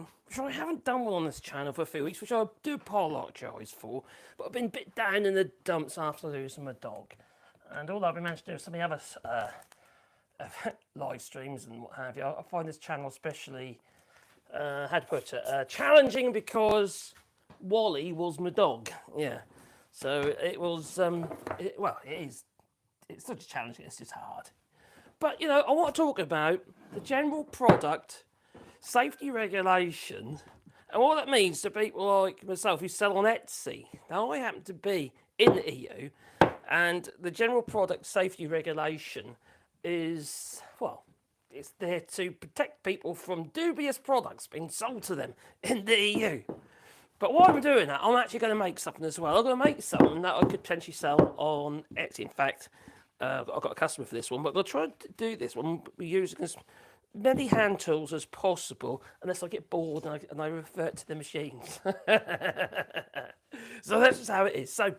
thing, which I haven't done one on this channel for a few weeks, which I do apologise for, but I've been a bit down in the dumps after losing my dog. And although I've been managed to do some of the other live streams and what have you, I find this channel especially, how to put it, challenging because Wally was my dog. Yeah. So it was, it is, it's not just challenging, it's just hard. But, you know, I want to talk about the general product safety regulation and what that means to people like myself who sell on Etsy. Now, I happen to be in the EU, and the general product safety regulation is, well, it's there to protect people from dubious products being sold to them in the EU. But while I'm doing that, I'm actually going to make something as well. I'm going to make something that I could potentially sell on Etsy. In fact, I've got a customer for this one, but I'm going to try to do this one using as many hand tools as possible, unless I get bored and I revert to the machines. So that's just how it is. So I'd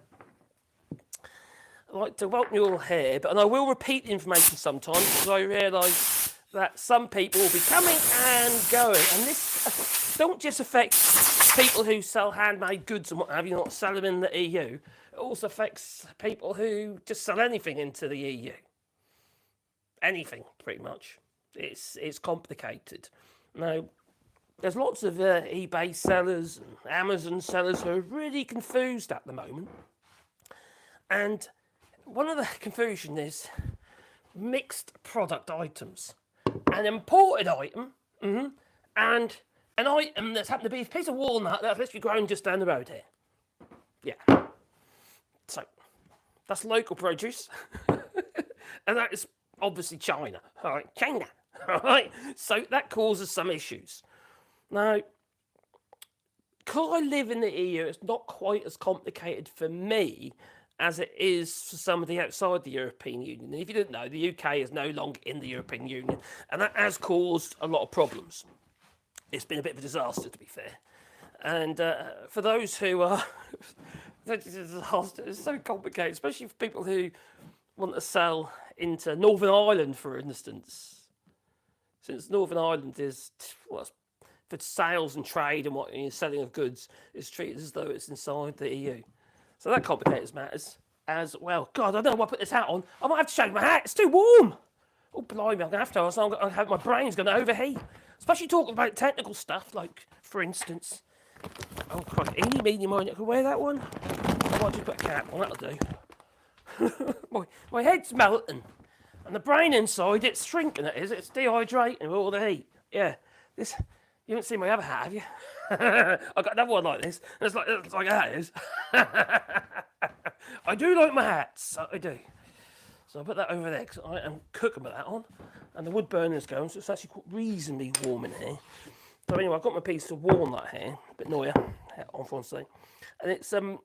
like to welcome you all here, and I will repeat the information sometimes because I realise that some people will be coming and going, and this don't just affect people who sell handmade goods and what have you, not sell them in the EU. It also affects people who just sell anything into the EU. Anything, pretty much. It's complicated. Now, there's lots of eBay sellers and Amazon sellers who are really confused at the moment. And one of the confusion is mixed product items. An imported item, and an item that's happened to be a piece of walnut that's literally grown just down the road here. Yeah. So, that's local produce. And that is obviously China. All right, China. All right. So that causes some issues. Now, because I live in the EU, it's not quite as complicated for me as it is for somebody outside the European Union. And if you didn't know, the UK is no longer in the European Union, and that has caused a lot of problems. It's been a bit of a disaster, to be fair. And for those who are... it's so complicated, especially for people who want to sell into Northern Ireland, for instance. Since Northern Ireland is, well, for sales and trade and what you're selling of goods, is treated as though it's inside the EU. So that complicates matters as well. God, I don't know why I put this hat on. I might have to shave my hat. It's too warm. Oh, blimey, I'm going to have to. I have my brain's going to overheat. Especially talking about technical stuff, like, for instance... Oh, Christ, eeny, meeny, miny, I can wear that one? I might just put a cap on, that'll do. my head's melting. And the brain inside, it's shrinking, it is. It's dehydrating with all the heat. Yeah. This... You haven't seen my other hat, have you? I've got another one like this. And it's like that is. I do like my hats. I do. So I'll put that over there because I am cooking with that on. And the wood burner's going, so it's actually reasonably warm in here. So anyway, I've got my piece of walnut here. A bit noia, on for one second. And it's one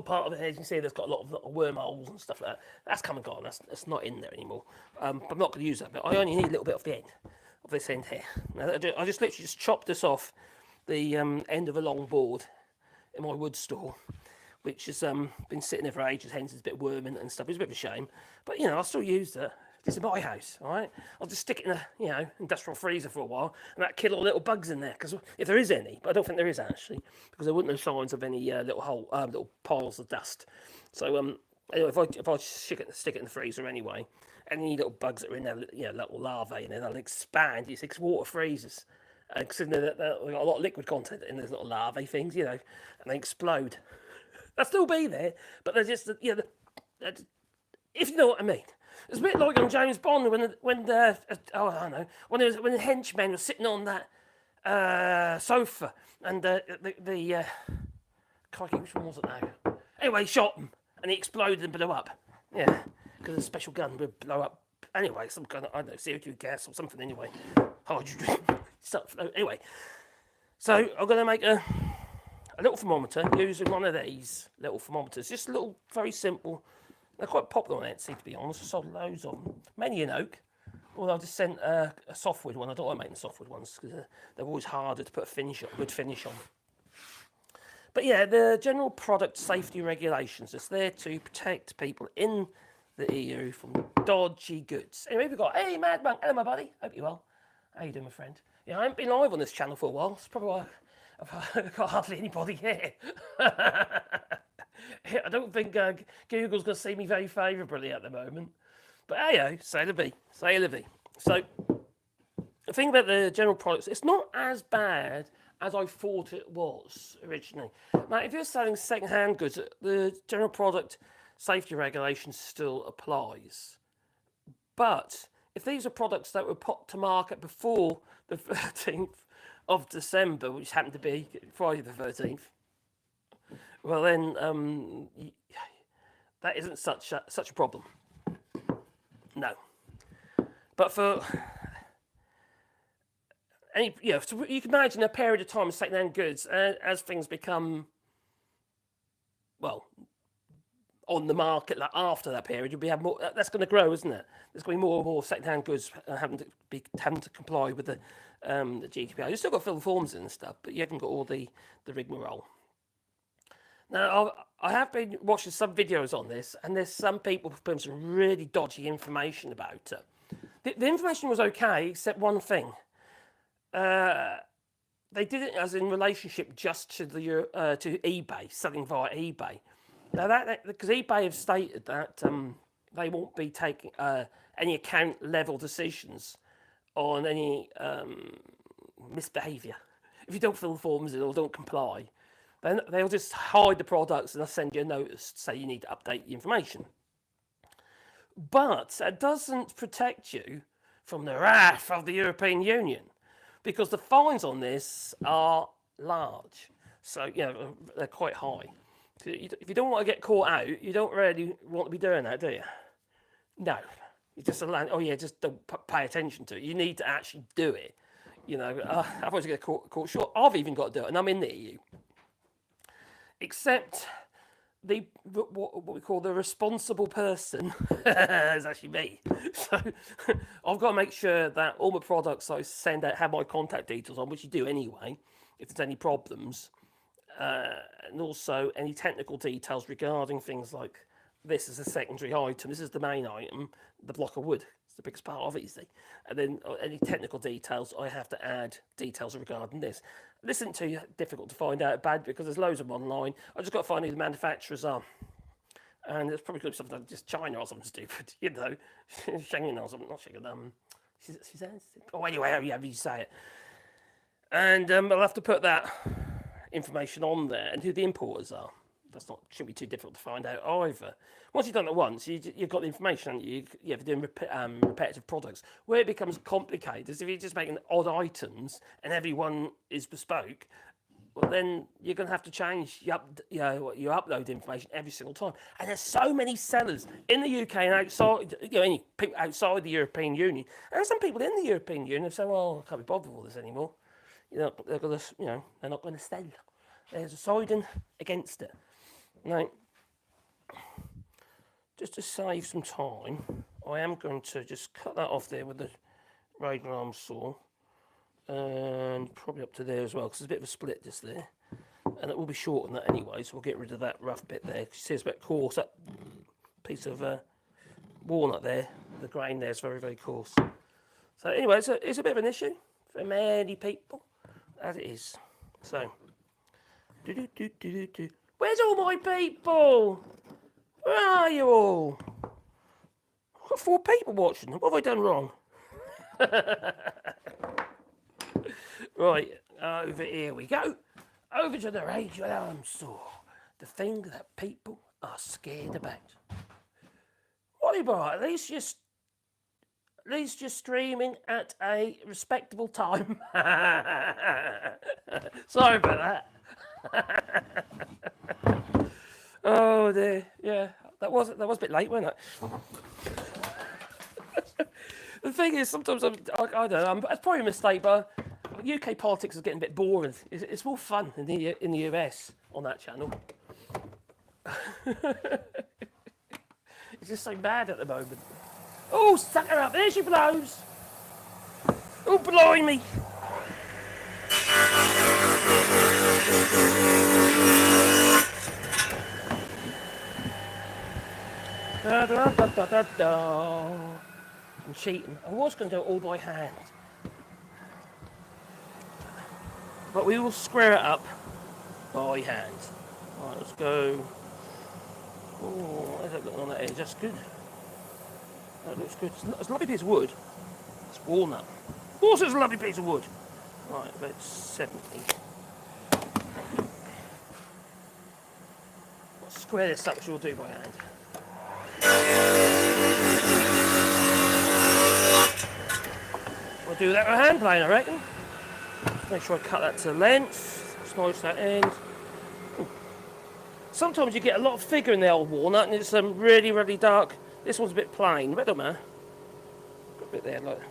part of it here, as you can see, there's got a lot of wormholes and stuff like that. That's come and gone. That's not in there anymore. But I'm not going to use that bit. I only need a little bit of the end. Of this end here. Now, I just literally chopped this off the end of a long board in my wood store, which has been sitting there for ages, hence it's a bit worming and stuff. It's a bit of a shame, but you know, I'll still use it. This is my house, all right? I'll just stick it in a industrial freezer for a while, and that'll kill all the little bugs in there, because if there is any, but I don't think there is actually, because there wouldn't have signs of any little piles of dust. So anyway, if I stick it in the freezer anyway. Any little bugs that are in there, little larvae, and then they'll expand. It's water freezers. Because they've got a lot of liquid content in those little larvae things, and they explode. They'll still be there, but they're just, if you know what I mean. It's a bit like on James Bond when the henchmen were sitting on that sofa, and crikey, which one was it now? Anyway, he shot them, and he exploded and blew up. Yeah. Because a special gun would blow up. Anyway, some kind of, I don't know, CO2 gas or something anyway. Hydrogen. Stuff. Anyway. So, I'm going to make a little thermometer using one of these little thermometers. Just a little, very simple. They're quite popular on Etsy, to be honest. I sold loads of them. Many in oak. Although I just sent a softwood one. I don't like making softwood ones because they're always harder to put a good finish on. But yeah, the general product safety regulations is there to protect people in the EU from dodgy goods. Anyway, we've got, hey, Mad Monk, hello, my buddy. Hope you're well. How you doing, my friend? Yeah, I haven't been live on this channel for a while. It's probably why I've got hardly anybody here. I don't think Google's going to see me very favourably at the moment. But hey, say the be. Say the be. So, the thing about the general products, it's not as bad as I thought it was originally. Now, if you're selling second-hand goods, the general product safety regulation still applies. But if these are products that were put to market before the 13th of December, which happened to be Friday the 13th, well then that isn't such a problem. No. But for any, so you can imagine a period of time of second-hand goods as things become, well, on the market, like after that period, you'll be having more. That's going to grow, isn't it? There's going to be more and more second-hand goods having to comply with the GDPR. You've still got to fill the forms in and stuff, but you haven't got all the rigmarole. Now, I have been watching some videos on this, and there's some people putting some really dodgy information about it. The information was okay, except one thing. They did it as in relationship just to to eBay, selling via eBay. Now that because eBay have stated that they won't be taking any account level decisions on any misbehaviour. If you don't fill the forms in or don't comply, then they'll just hide the products and they'll send you a notice to say you need to update the information. But that doesn't protect you from the wrath of the European Union, because the fines on this are large. So, they're quite high. If you don't want to get caught out, you don't really want to be doing that, do you? No. You just just don't pay attention to it. You need to actually do it. Otherwise you get caught short. I've even got to do it, and I'm in the EU. Except what we call the responsible person is actually me. So I've got to make sure that all my products I send out have my contact details on, which you do anyway, if there's any problems. And also any technical details regarding things like this is a secondary item, this is the main item, the block of wood. It's the biggest part of it, you see. And then any technical details, I have to add details regarding this. This isn't too difficult to find out about because there's loads of them online. I just got to find who the manufacturers are. And it's probably going to be something like just China or something stupid, Schengen or something, not Schengen. She says, anyway, however you say it. And I'll have to put that information on there and who the importers are. Shouldn't be too difficult to find out either. Once you've done it once, you've got the information, and you're doing repetitive products. Where it becomes complicated is if you're just making odd items and everyone is bespoke. Well, then you're going to have to change your upload information every single time. And there's so many sellers in the UK and outside, any people outside the European Union, and some people in the European Union have said, "Well, I can't be bothered with all this anymore." They're going to, they're not going to sell. They're deciding against it. Now, just to save some time, I am going to just cut that off there with the radar arm saw, and probably up to there as well, because there's a bit of a split just there, and it will be short on that anyway, so we'll get rid of that rough bit there. You see it's a bit coarse, that piece of walnut there, the grain there is very, very coarse. So anyway, it's a bit of an issue for many people, as it is. So, where's all my people? Where are you all? I've got 4 people watching. What have I done wrong? Right, over here we go. Over to the radio alarm saw. The thing that people are scared about. Wallybois, at least you're streaming at a respectable time. Sorry about that. Oh dear, yeah, that was a bit late, wasn't it? The thing is, sometimes I don't know. It's probably a mistake, but UK politics is getting a bit boring. It's more fun in the US on that channel. It's just so bad at the moment. Oh, suck her up! There she blows. Oh, blimey! Da, da, da, da, da, da. I'm cheating. I was going to do it all by hand. but we will square it up by hand. Right, let's go. Oh, how's that looking on that edge? That's good. That looks good. It's a lovely piece of wood. It's walnut. Of course it's a lovely piece of wood. Right, about 70. I'll square this up, which we'll do by hand. We'll do that with a hand plane, I reckon. Just make sure I cut that to length. Slice that end. Ooh. Sometimes you get a lot of figure in the old walnut, and it's really, really dark. This one's a bit plain, but it don't matter. Got a bit there, like.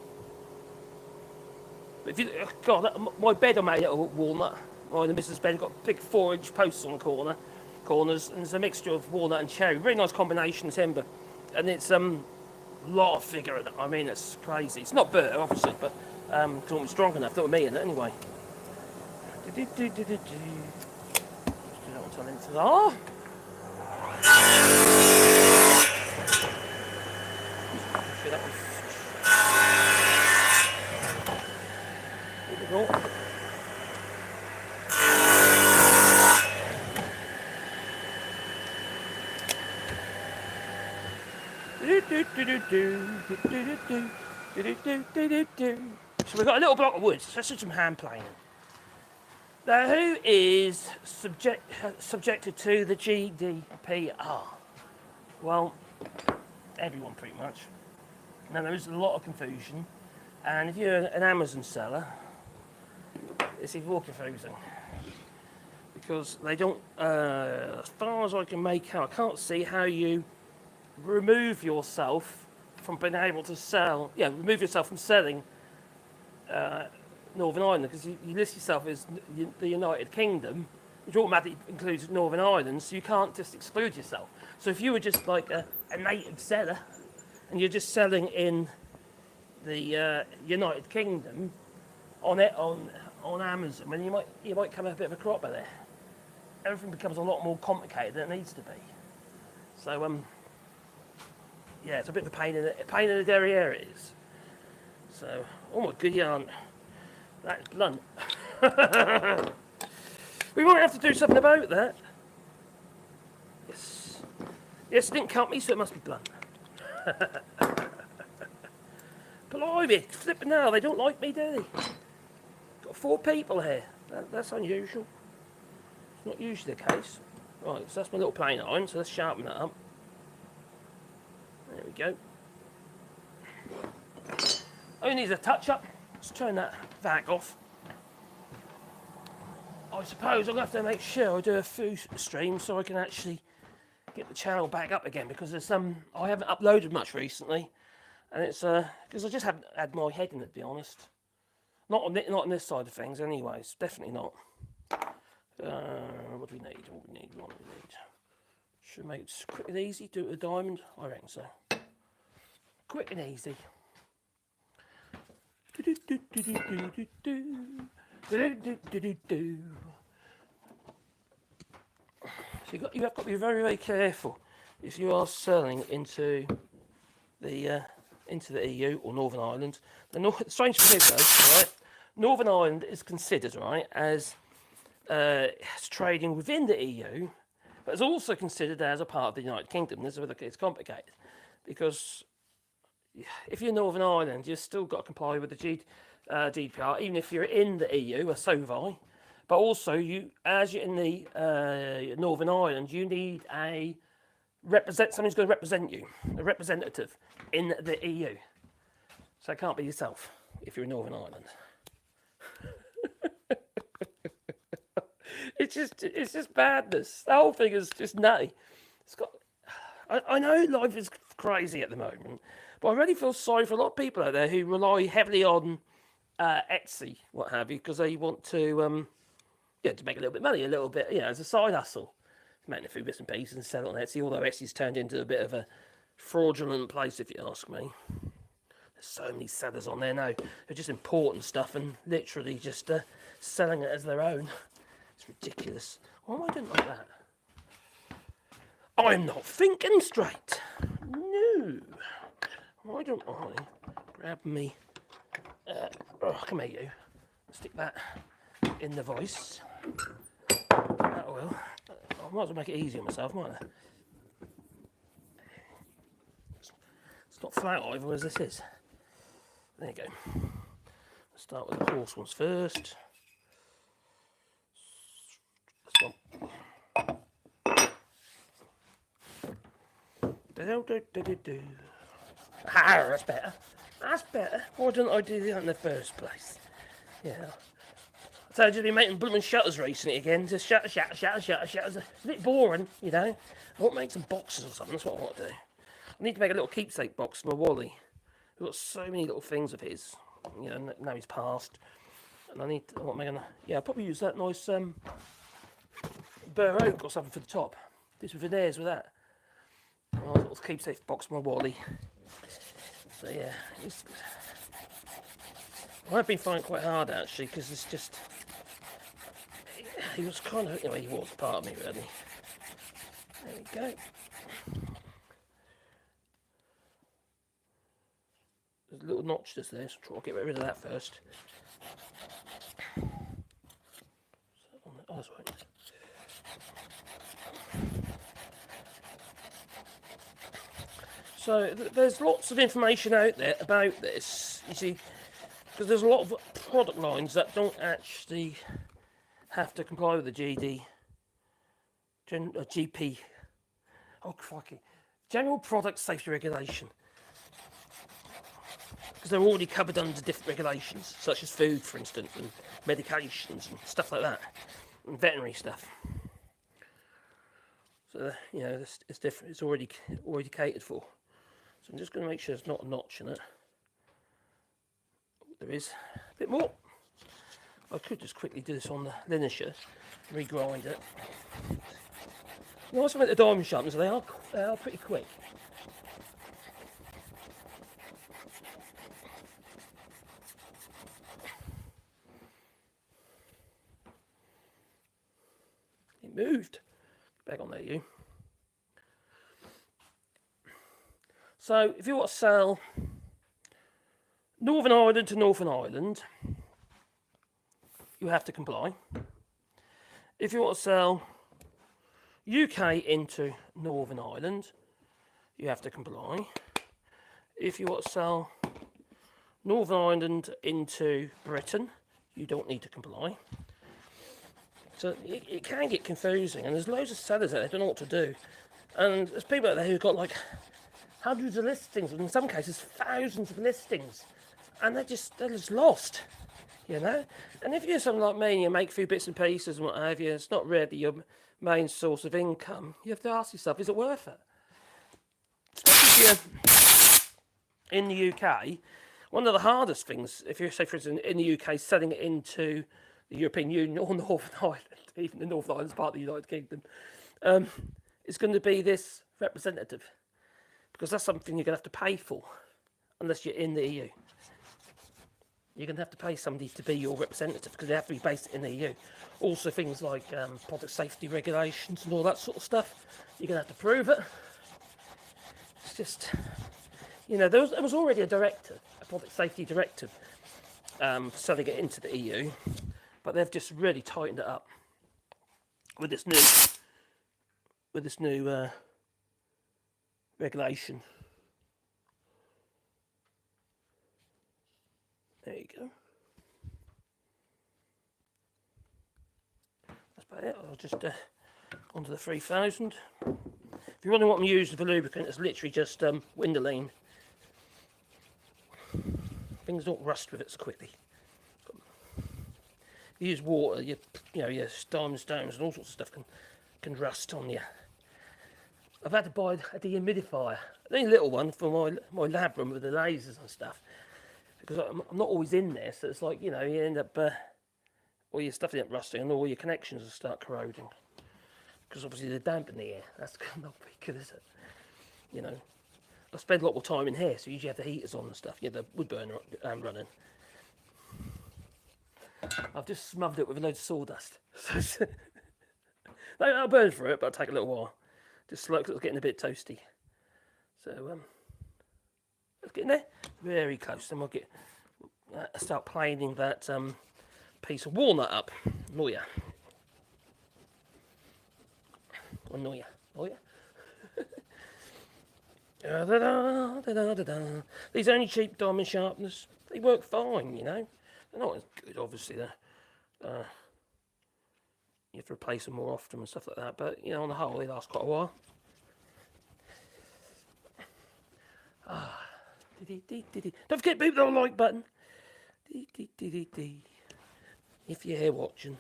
But if you, God, my bed I made out of walnut. Mine and Mrs. Bed got big 4-inch posts on the corners, and there's a mixture of walnut and cherry. Really nice combination of timber, and it's a lot of figure in it. I mean, it's crazy. It's not burr, obviously, but because it wasn't strong enough. Not with me in it anyway. Let's do that one to length. Ah. That one. Here we go. So we've got a little block of wood. So let's do some hand planing. Now, who is subjected to the GDPR? Well, everyone pretty much. Now, there is a lot of confusion, and if you're an Amazon seller, it's even more confusing because they don't, as far as I can make out, I can't see how you remove yourself from being able to sell, remove yourself from selling Northern Ireland, because you list yourself as the United Kingdom, which automatically includes Northern Ireland, so you can't just exclude yourself. So if you were just like a native seller, and you're just selling in the United Kingdom on Amazon, then you might come a bit of a cropper there. Everything becomes a lot more complicated than it needs to be. So it's a bit of a pain in the derriere it is. So, oh my good yarn, that's blunt. We might have to do something about that. Yes, it didn't cut me, so it must be blunt. Blimey, flipping now, they don't like me, do they? Got 4 people here. That's unusual. It's not usually the case. Right, so that's my little plane iron, so let's sharpen that up. There we go. Only needs a touch up. Let's turn that vac off. I suppose I'm going to have to make sure I do a food stream so I can actually get the channel back up again, because there's I haven't uploaded much recently, and it's because I just haven't had my head in it, to be honest. Not on this side of things, anyways. Definitely not. What do we need? What do we need? Should make it quick and easy. Do it with a diamond. I reckon so. Quick and easy. So you have got to be very, very careful if you are selling into the EU or Northern Ireland. The strange thing is, though, right? Northern Ireland is considered, right, as trading within the EU, but it's also considered as a part of the United Kingdom. This is where it's complicated, because if you're Northern Ireland, you've still got to comply with the GDPR, even if you're in the EU, or so have I. But also, as you're in the Northern Ireland, you need someone who's going to represent you, a representative in the EU. So it can't be yourself if you're in Northern Ireland. It's just badness. The whole thing is just nutty. I know life is crazy at the moment, but I really feel sorry for a lot of people out there who rely heavily on Etsy, what have you, because they want to make a little bit of money, a little bit, as a side hustle. Making a few bits and pieces and sell it on Etsy, although Etsy's turned into a bit of a fraudulent place, if you ask me. There's so many sellers on there now. They're just importing stuff and literally just selling it as their own. It's ridiculous. Why am I doing like that? I'm not thinking straight. No. Why don't I grab me... come here, you. Stick that in the voice. That will. I might as well make it easier on myself, mightn't I? It's not flat either as this is. There you go. Let's start with the horse ones first. This one. Ah, that's better. That's better. Why didn't I do that in the first place? Yeah. So I've just been making blooming shutters recently again. Just shutter. It's a bit boring, you know. I want to make some boxes or something. That's what I want to do. I need to make a little keepsake box for my Wally. We've got so many little things of his. You know, now he's passed. And I want to make I'll probably use that nice burr oak or something for the top. Do some veneers with that. Oh, little keepsake box for my Wally. So yeah, I've been finding it quite hard actually, because it's just, he was kind of, he was part of me really. There we go. There's a little notch just there, so I'll get rid of that first. Oh, that's right. So there's lots of information out there about this, you see, because there's a lot of product lines that don't actually have to comply with the GP, oh crikey, General Product Safety Regulation, because they're already covered under different regulations, such as food, for instance, and medications and stuff like that, and veterinary stuff. So it's different. It's already catered for. So I'm just going to make sure there's not a notch in it. There is a bit more. I could just quickly do this on the linisher, regrind it. The nice thing about the diamond sharpeners, they are pretty quick. It moved. Back on there, you. So if you want to sell Northern Ireland to Northern Ireland, you have to comply. If you want to sell UK into Northern Ireland, you have to comply. If you want to sell Northern Ireland into Britain, you don't need to comply. So it can get confusing, and there's loads of sellers out there who don't know what to do. And there's people out there who've got like hundreds of listings, and in some cases thousands of listings, and they're just lost, you know. And if you're someone like me and you make a few bits and pieces and what have you, it's not really your main source of income. You have to ask yourself, is it worth it? Especially if you're in the UK, one of the hardest things, if you're, say for instance, in the UK, selling it into the European Union or Northern Ireland, even the Northern Ireland is part of the United Kingdom, is going to be this representative. Because that's something you're going to have to pay for, unless you're in the EU. You're going to have to pay somebody to be your representative, because they have to be based in the EU. Also things like product safety regulations and all that sort of stuff. You're going to have to prove it. It's just, there was already a directive, a product safety directive, selling it into the EU, but they've just really tightened it up with this new regulation. There you go. That's about it. I'll just onto the 3000. If you're wondering what I'm using for lubricant, it's literally just Windoline. Things don't rust with it so quickly. If you use water, your diamond stones and all sorts of stuff can rust on you. I've had to buy a dehumidifier, a little one for my lab room with the lasers and stuff, because I'm not always in there, so it's like, you end up, all your stuff ends up rusting and all your connections will start corroding, because obviously they're damp in the air. That's not very good, is it? I spend a lot more time in here, so you usually have the heaters on and stuff, the wood burner running. I've just smothered it with a load of sawdust. I'll burn through it, but it'll take a little while. Just slow, because it's getting a bit toasty. So, let's get in there. Very close. Then we'll start planing that piece of walnut up. Lawyer. Or lawyer. Lawyer. These only cheap diamond sharpeners, they work fine, you know. They're not as good, obviously. You have to replace them more often and stuff like that, but you know, on the whole, they last quite a while. Don't forget to hit the like button if you're here watching.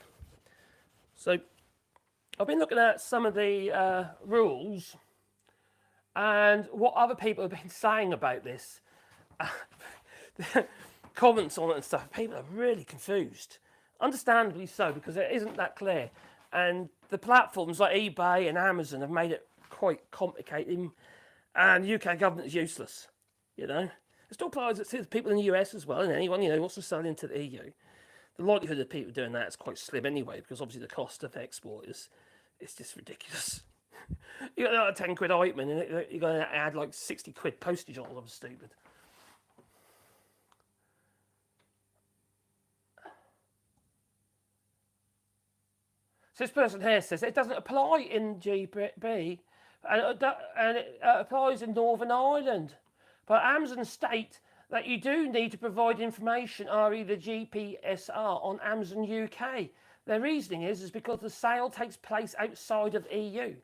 So, I've been looking at some of the rules and what other people have been saying about this. Comments on it and stuff. People are really confused. Understandably so, because it isn't that clear. And the platforms like eBay and Amazon have made it quite complicated. And the UK government is useless. You know, it still applies to people in the US as well, and anyone, you know, wants to sell into the EU. The likelihood of people doing that is quite slim anyway, because obviously the cost of export is just ridiculous. You got like a 10 quid item and you're going to add like 60 quid postage on it. I'm stupid. So this person here says it doesn't apply in GB and it applies in Northern Ireland. But Amazon state that you do need to provide information, i.e. the GPSR on Amazon UK. Their reasoning is because the sale takes place outside of EU.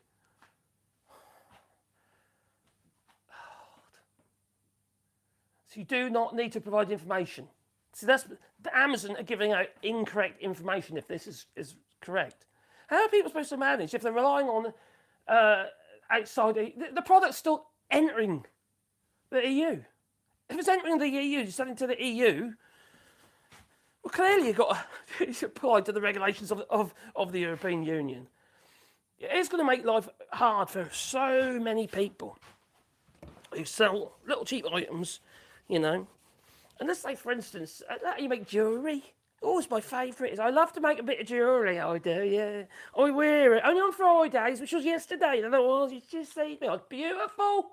So you do not need to provide information. See, that's the Amazon are giving out incorrect information if this is correct. How are people supposed to manage if they're relying on outside the product's still entering the EU? If it's entering the EU, you're selling to the EU. Well, clearly you've got to apply to the regulations of the European Union. It's going to make life hard for so many people who sell little cheap items, you know. And let's say, for instance, you make jewellery. Always my favourite is I love to make a bit of jewellery, I do, yeah. I wear it only on Fridays, which was yesterday. And I thought, well, you just see me, I'm beautiful.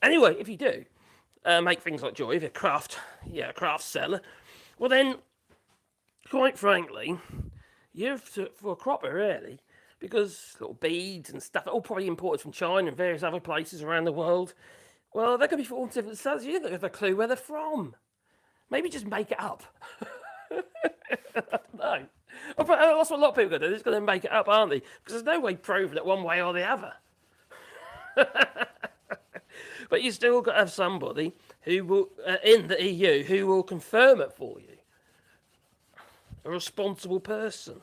Anyway, if you do make things like jewellery, if you're a craft seller, well then, quite frankly, you're for a cropper, really, because little beads and stuff, all probably imported from China and various other places around the world. Well, they're going to be from different sellers. You don't have a clue where they're from. Maybe just make it up. I don't know. That's what a lot of people are going to do. They're just going to make it up, aren't they? Because there's no way proving it one way or the other. But you still got to have somebody who will, in the EU, who will confirm it for you. A responsible person.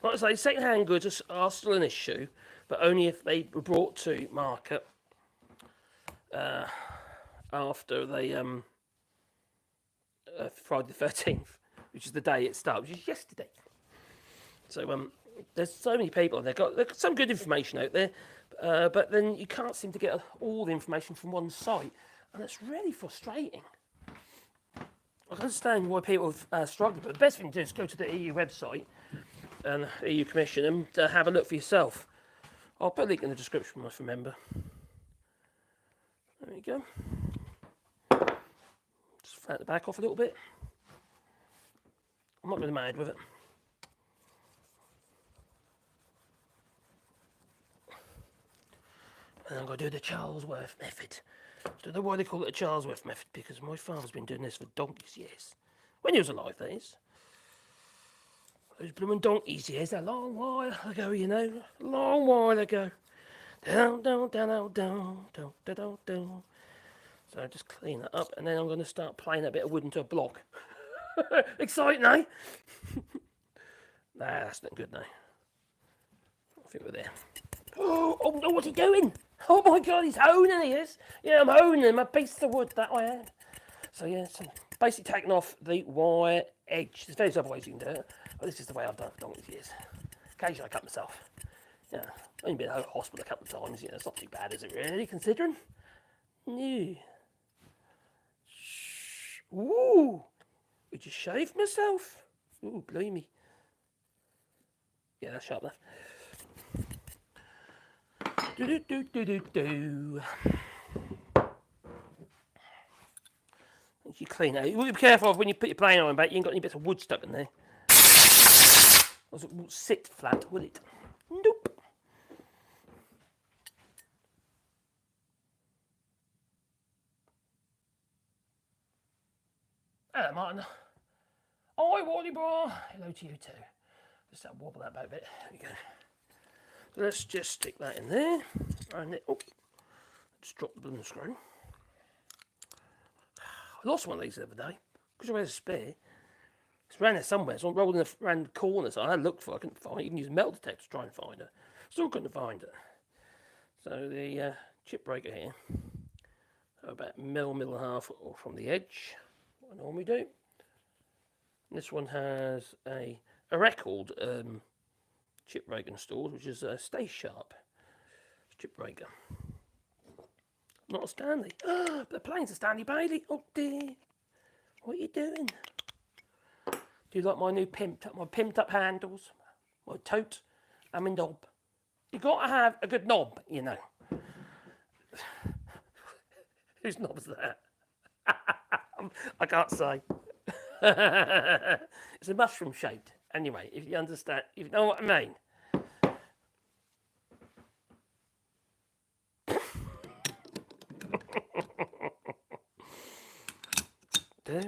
Like I say, second-hand goods are still an issue, but only if they were brought to market after they Friday the 13th, which is the day it started, which is yesterday. So there's so many people, and they've got some good information out there, but then you can't seem to get all the information from one site, and it's really frustrating. I can understand why people struggle, but the best thing to do is go to the EU website and the EU Commission and have a look for yourself. I'll put a link in the description, if I remember. There you go. Just flat the back off a little bit. I'm not really mad with it. And I'm going to do the Charlesworth method. I don't know why they call it the Charlesworth method, because my father's been doing this for donkey's years. When he was alive, that is. Those blooming donkey's years, a long while ago, you know. A long while ago. Down, down, down, down, down, down, down, down. So I just clean that up, and then I'm going to start playing a bit of wood into a block. Exciting, eh? Nah, that's not good now. I think we're there. Oh no, what's he doing? Oh my god, he's honing, he is. Yeah, I'm honing my piece of wood that way. So yeah, so basically taking off the wire edge. There's various other ways you can do it, but this is the way I've done it for donkey's years. Occasionally I cut myself. Yeah, only been out of hospital a couple of times, you know, it's not too bad, is it really, considering? No. Ooh, would you shave myself? Ooh, blimey. Yeah, that's sharp enough. You clean it. You want to be careful of when you put your plane on back, you ain't got any bits of wood stuck in there. Or it won't sit flat, will it? Nope. Hello, Martin. Hi, Wallybois. Hello to you too. Just that wobble that back a bit. There we go. So let's just stick that in there. And it, oh, just drop the balloon screw. I lost one of these the other day because I had a spare. It's around there somewhere. So I'm rolling around the corner. So I looked for it. I couldn't find it. Even use a metal detector to try and find it. Still couldn't find it. So the chip breaker here, about mill and a half from the edge, what I normally do. This one has a record chip breaker installed, which is a Stay Sharp chip breaker. Not a Stanley. But the plane's a Stanley Bailey. Oh dear. What are you doing? Do you like my new pimped up handles? My tote and my knob. You got to have a good knob, you know. Whose knob's that? I can't say. It's a mushroom shaped. Anyway, if you understand, if you know what I mean. There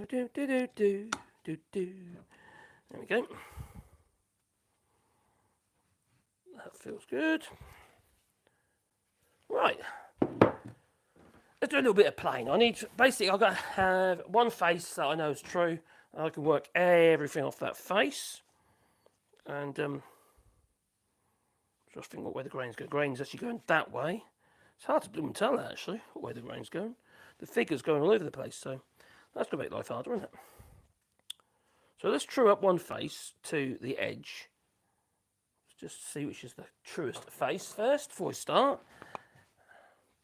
we go. That feels good. Right. Let's do a little bit of plane. Basically, I've got to have one face that I know is true. I can work everything off that face. And just think what way the grain's going. The grain's actually going that way. It's hard to bloom tell actually what way the grain's going. The figure's going all over the place, so that's going to make life harder, isn't it? So let's true up one face to the edge. Let's just see which is the truest face first before we start.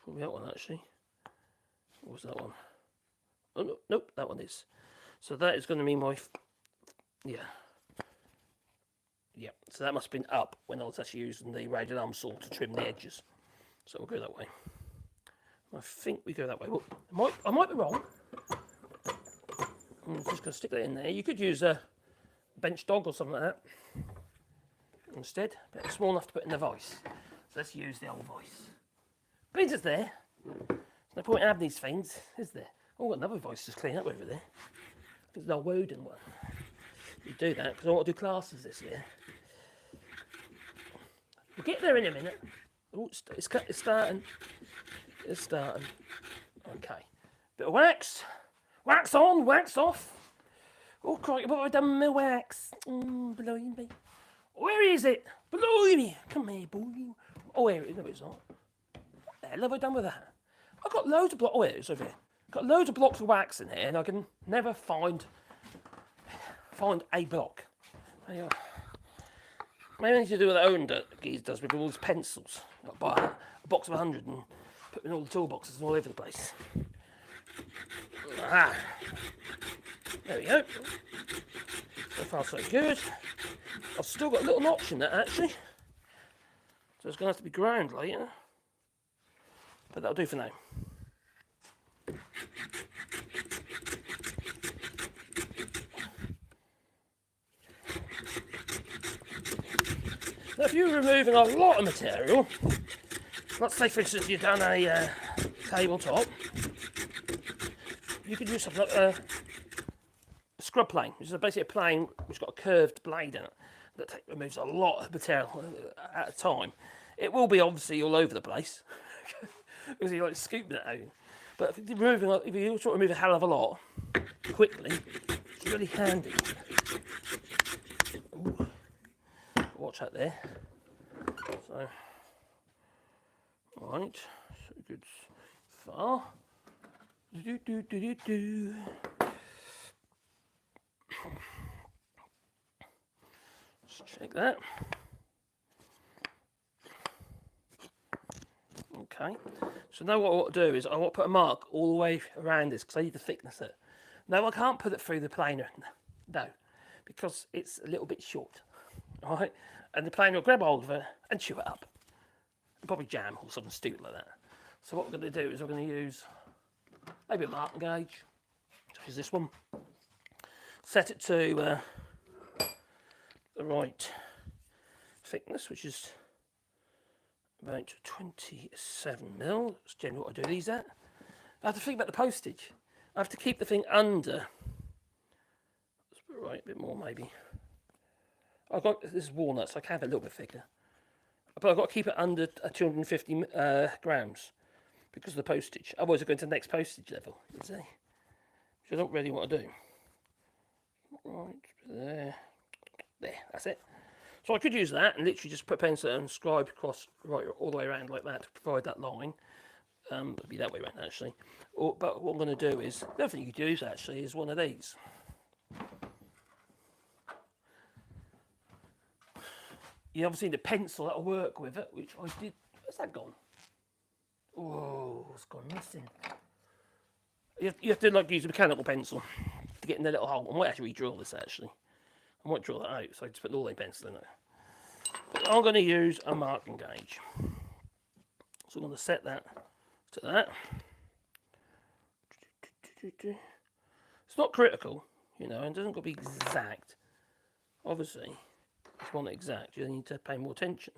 Probably that one actually. What was that one? Oh, no, nope, that one is. So that is going to be my, yeah. So that must have been up when I was actually using the radial arm saw to trim the edges. So we'll go that way. I think we go that way. Well, I might be wrong. I'm just going to stick that in there. You could use a bench dog or something like that instead, but it's small enough to put in the vise. So let's use the old vise. Beans is there. There's no point in having these things, is there? Oh, got another vise to clean up over there. There's no wooden one. You do that because I want to do classes this year. We'll get there in a minute. Oh, it's starting. It's starting. Okay. Bit of wax. Wax on, wax off. Oh, crikey, what have I done with my wax? Blimey. Where is it? Blimey. Come here, boy. Oh, here it is. No, it's not. What the hell have I done with that? I've got loads of blocks. Oh, here it is over here. Got loads of blocks of wax in here, and I can never find a block. There you are. Maybe I need to do what that Owen geese does with all his pencils. I'll buy a box of 100 and put them in all the toolboxes and all over the place. Ah. There we go. So far so good. I've still got a little notch in that actually. So it's going to have to be ground later. But that'll do for now. Now if you're removing a lot of material, let's say for instance you've done a tabletop, you could use something like a scrub plane, which is basically a plane which got a curved blade in it that removes a lot of material at a time. It will be obviously all over the place because you're like scooping it out. But if you sort of remove a hell of a lot quickly, it's really handy. Ooh. Watch that there. So, right, so good far. Let's check that. Okay, so now what I want to do is I want to put a mark all the way around this because I need to thickness it. No, I can't put it through the planer, no, because it's a little bit short. All right, and the planer will grab hold of it and chew it up. And probably jam or something stupid like that. So what we're going to do is we're going to use maybe a marking gauge to which is this one. Set it to the right thickness, which is about 27mm. That's generally what I do these at. I have to think about the postage. I have to keep the thing under. Let's put it right a bit more maybe. I've got this is walnut, so I can have it a little bit thicker. But I've got to keep it under 250 grams because of the postage. Otherwise, I go into the next postage level, you see. Which I don't really want to do. Right there. There, that's it. So I could use that and literally just put a pencil and scribe across right all the way around like that to provide that line. It'll be that way around actually. But what I'm going to do is, the other thing you could use actually is one of these. You obviously need a pencil that'll work with it, which I did. Where's that gone? Oh, it's gone missing. You have to like use a mechanical pencil to get in the little hole. I might actually redraw this actually. I might draw that out, so I just put an all-in pencil in it. But I'm going to use a marking gauge. So I'm going to set that to that. It's not critical, you know, and it doesn't got to be exact. Obviously, if you want it exact, you need to pay more attention.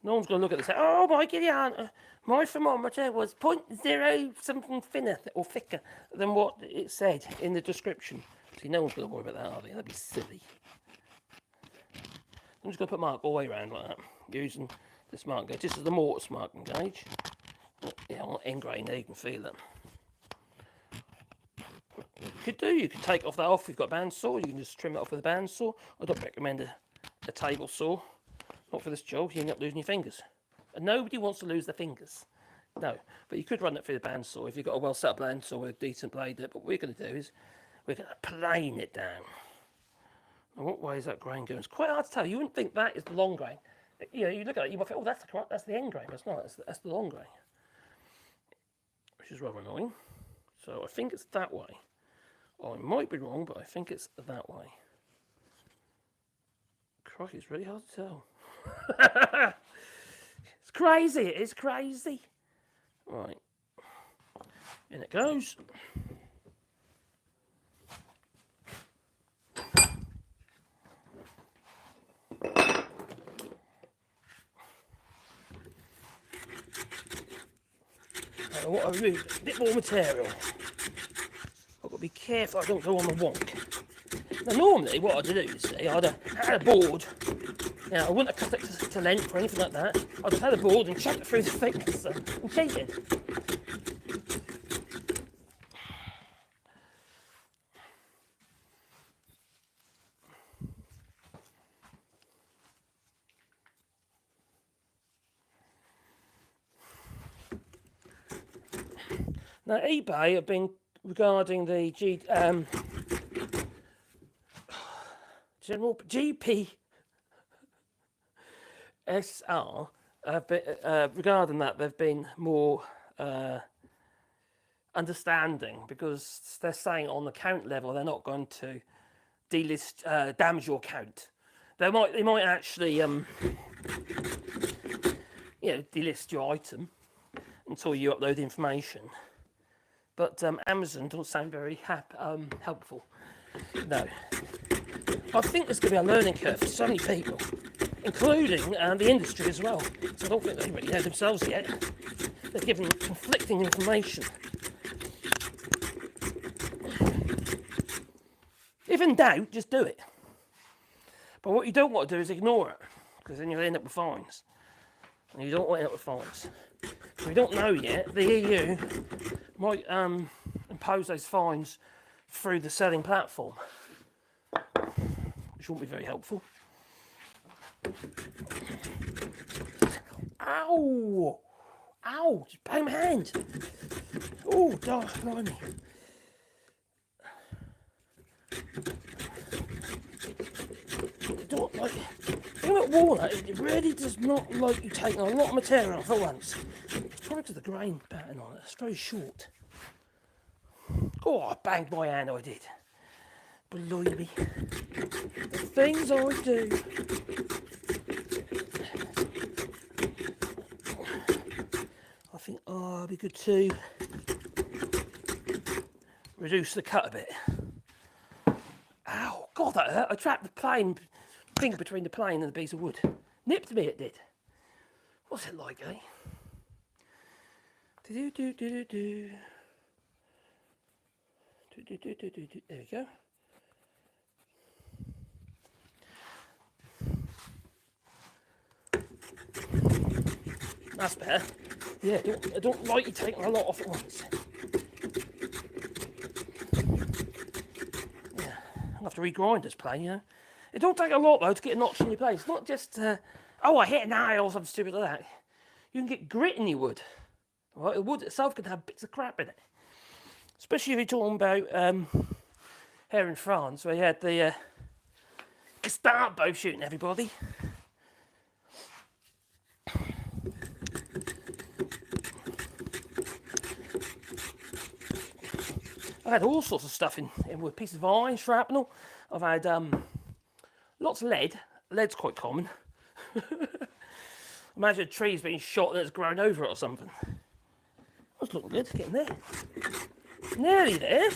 No one's going to look at this and say, oh my God, my thermometer was 0.0 something thinner or thicker than what it said in the description. See, no one's going to worry about that, are they? That'd be silly. I'm just going to put mark all the way around like that, using this marking gauge. This is the Mortise marking gauge. Yeah, on end grain there, you can feel it. You could take off that off. You've got a bandsaw, you can just trim it off with a bandsaw. I don't recommend a table saw. Not for this job, you end up losing your fingers. And nobody wants to lose their fingers. No, but you could run it through the bandsaw if you've got a well set up bandsaw with a decent blade there. But what we're going to do is we're going to plane it down. And what way is that grain going? It's quite hard to tell. You wouldn't think that is the long grain. You know, you look at it, you might think, oh, that's the end grain. But it's not. That's the long grain, which is rather annoying. So I think it's that way. I might be wrong, but I think it's that way. Crikey, it's really hard to tell. It's crazy. It is crazy. Right. In it goes. What I remove a bit more material. I've got to be careful I don't go on the wonk. Now normally what I'd do is, see, I'd have had a board. You know, I wouldn't have cut it to length or anything like that. I'd have had a board and chucked it through the thickness and cheated. Now eBay have been regarding the general GPSR, regarding that they've been more understanding, because they're saying on the count level they're not going to delist damage your count. They might actually delist your item until you upload the information. But Amazon doesn't sound very helpful. No. I think there's going to be a learning curve for so many people, including the industry as well. So I don't think they really know themselves yet. They're given conflicting information. If in doubt, just do it. But what you don't want to do is ignore it, because then you'll end up with fines. And you don't want to end up with fines. So we don't know yet. The EU might impose those fines through the selling platform, which won't be very helpful. Ow! Ow! Just bang my hand! Oh, darn, blimey. The thing about walnut is it really does not like you taking a lot of material off at once. It's probably because of the grain pattern on it. It's very short. Oh, I banged my hand, I did. Believe me. The things I do. I think, it'd be good to reduce the cut a bit. Ow, God, that hurt. I trapped the finger between the plane and the piece of wood. Nipped me, it did. What's it like, eh? There we go. That's better. Yeah, I don't like you taking a lot off at once. Yeah, I'll have to regrind this plane, you know. It don't take a lot though to get a notch in your plane. It's not just, oh, I hit a nail or something stupid like that. You can get grit in your wood. Right, the wood itself can have bits of crap in it. Especially if you're talking about here in France, where you had the Gestapo shooting everybody. I've had all sorts of stuff in wood, pieces of iron, shrapnel. I've had lots of lead. Lead's quite common. Imagine a tree's being shot and it's grown over it or something. That's looking good, getting there. Nearly there.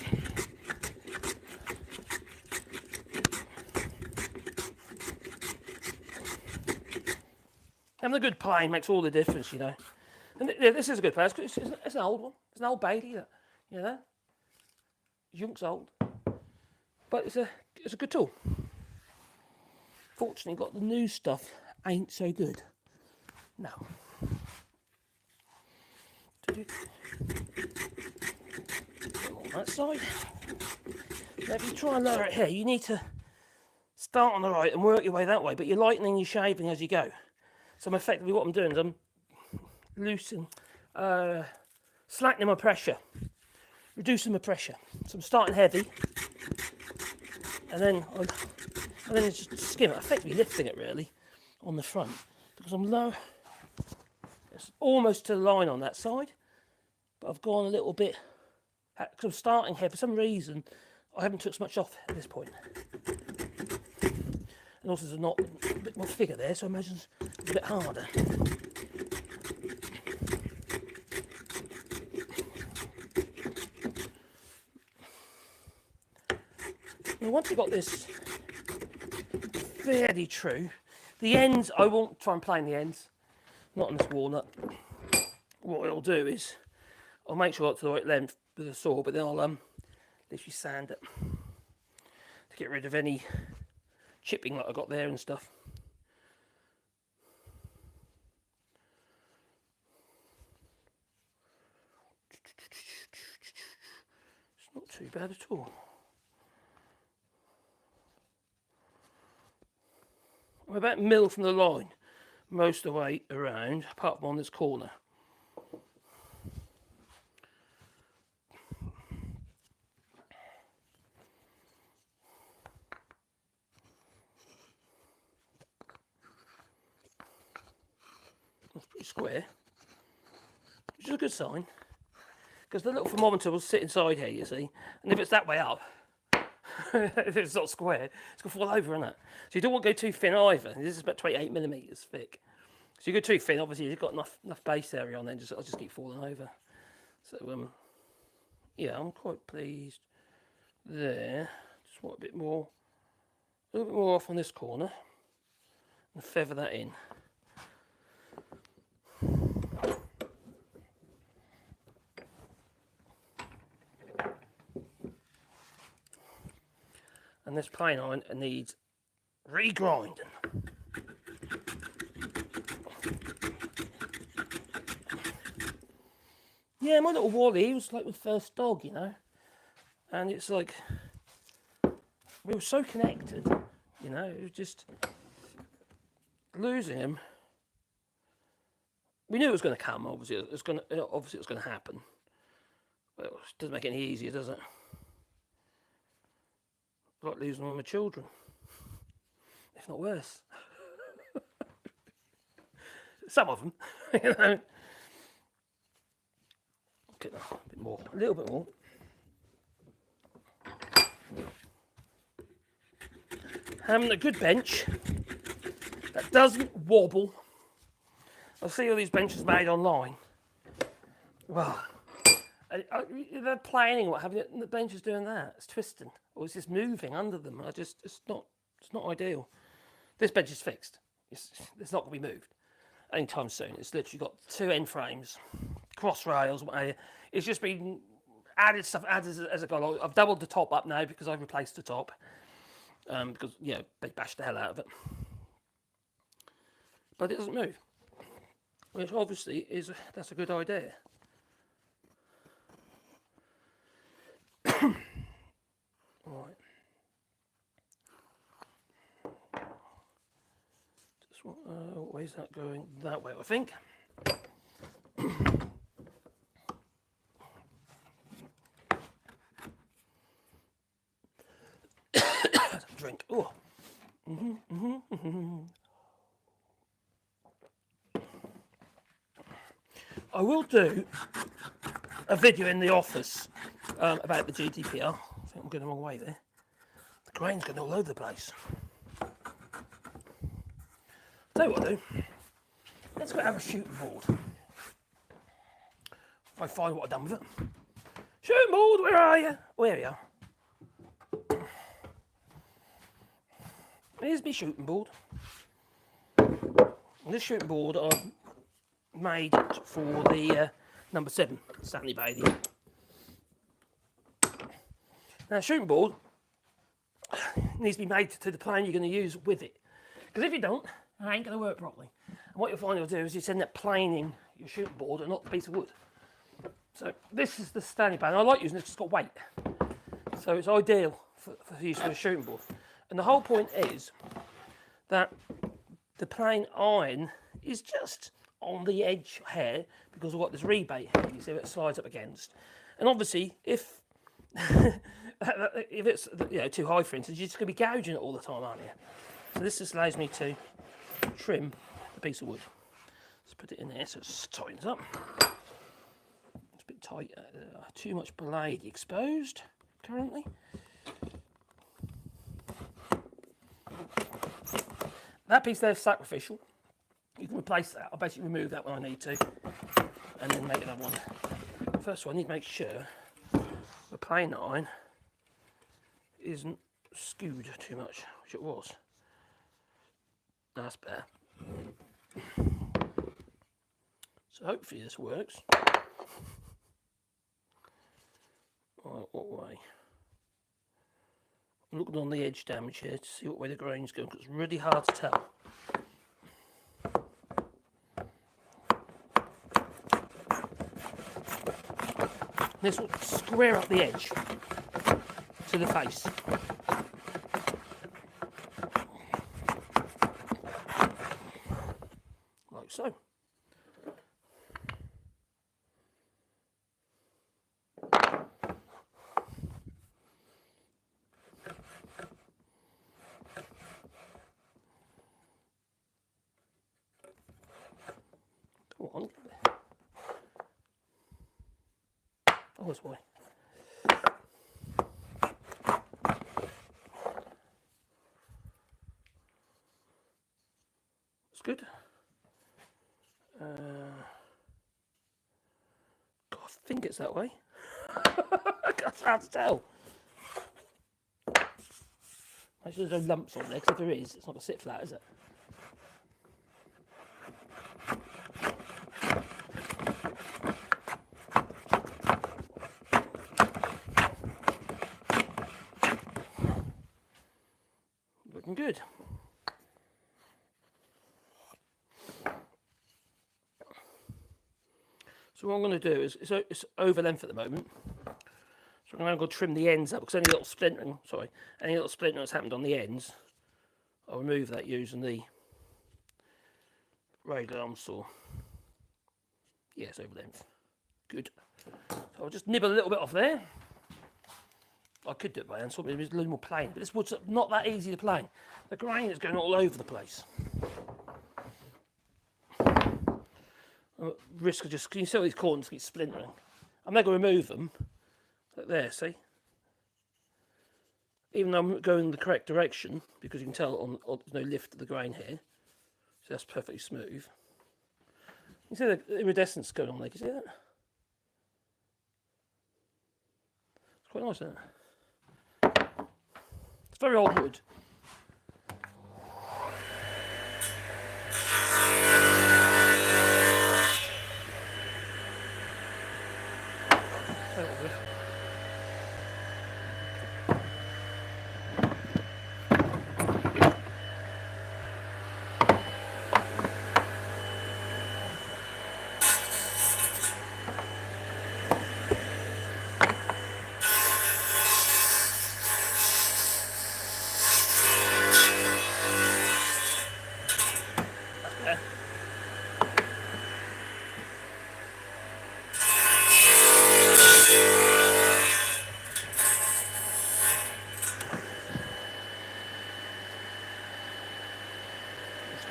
Having a good plane makes all the difference, you know. And this is a good plane. It's an old one. It's an old Bailey, you know. Junk's old, but it's a good tool. Fortunately, got the new stuff ain't so good. No. On that side. Now, if you try and lower it here, you need to start on the right and work your way that way, but you're lightening your shaving as you go. So effectively what I'm doing is I'm slackening my pressure, reducing my pressure. So I'm starting heavy, and then it's just skim it, effectively lifting it really on the front, because I'm low. It's almost to the line on that side, but I've gone a little bit, because I'm starting here, for some reason I haven't took so much off at this point. And also there's not a bit more figure there, so I imagine it's a bit harder. Now once you've got this fairly true, the ends, I won't try and plane the ends, not on this walnut. What I'll do is, I'll make sure it's the right length with the saw, but then I'll literally sand it to get rid of any chipping that I got there and stuff. It's not too bad at all. I'm about a mil from the line most of the way around, apart from on this corner. That's pretty square, which is a good sign, because the little thermometer will sit inside here, you see, and if it's that way up, if it's not square, it's going to fall over, isn't it? So you don't want to go too thin either. This is about 28mm thick. So you go too thin, obviously you've got enough base area on there, I'll just keep falling over. So yeah, I'm quite pleased there. Just want a little bit more off on this corner, and feather that in. And this plane iron needs regrinding. Yeah, my little Wally, he was like my first dog, you know. And it's like, we were so connected, you know, it was just losing him. We knew it was going to come, obviously. It was going to happen. But it doesn't make it any easier, does it? Like losing one of my children, if not worse. Some of them, you know. Okay, a bit more, a little bit more. Having a good bench that doesn't wobble. I see all these benches made online. Well, They're planing or what have you, and the bench is doing that. It's twisting, or it's just moving under them. It's not ideal. This bench is fixed. It's not going to be moved anytime soon. It's literally got 2 end frames, cross rails. It's just been added stuff as it got along. I've doubled the top up now because I've replaced the top. Because they bashed the hell out of it, but it doesn't move, which obviously that's a good idea. Right. Where's that going? That way, I think. Drink. Oh. I will do a video in the office about the GDPR. I think I'm going the wrong way there. The grain's going all over the place. Tell you what I'll do. Let's go have a shooting board. If I find what I've done with it. Shooting board, where are you? Where are you? Here's my shooting board. And this shooting board I've made for the number 7 Stanley Bailey. Now, shooting board needs to be made to the plane you're going to use with it. Because if you don't, it ain't going to work properly. And what you'll find you'll do is you end up planing your shooting board and not the piece of wood. So this is the Stanley Bailey. I like using it because it's got weight. So it's ideal for use for a shooting board. And the whole point is that the plane iron is just on the edge here because we've got this rebate here. You see it slides up against. And obviously, if it's too high, for instance, you're just going to be gouging it all the time, aren't you? So this just allows me to trim the piece of wood. Let's put it in there so it tightens up. It's a bit tight. Too much blade exposed currently. That piece there is sacrificial. You can replace that. I'll basically remove that when I need to and then make another one. First of all, I need to make sure the plane iron isn't skewed too much, which it was. That's better. So hopefully this works. Right, what way? I'm looking on the edge damage here to see what way the grain's going because it's really hard to tell. This will square up the edge to the face. Like so. Come on. Oh, this way. It's good. God, I think it's that way. It's hard to tell. Make sure there's no lumps on there, because if there is, it's not going to sit flat, is it? Looking good. So what I'm going to do is, it's over length at the moment. So I'm going to go trim the ends up, because any little splintering that's happened on the ends, I'll remove that using the radial arm saw. Yes, over length. Good. So I'll just nib a little bit off there. I could do it by hand, so it was a little more plain, but this wood's not that easy to plane. The grain is going all over the place. Risk of just, can you see all these corners keep splintering? I'm not going to remove them. Like there, see? Even though I'm going the correct direction, because you can tell there's no lift of the grain here. So that's perfectly smooth. You see the iridescence going on there, can you see that? It's quite nice, isn't it? It's very old wood. Very old wood.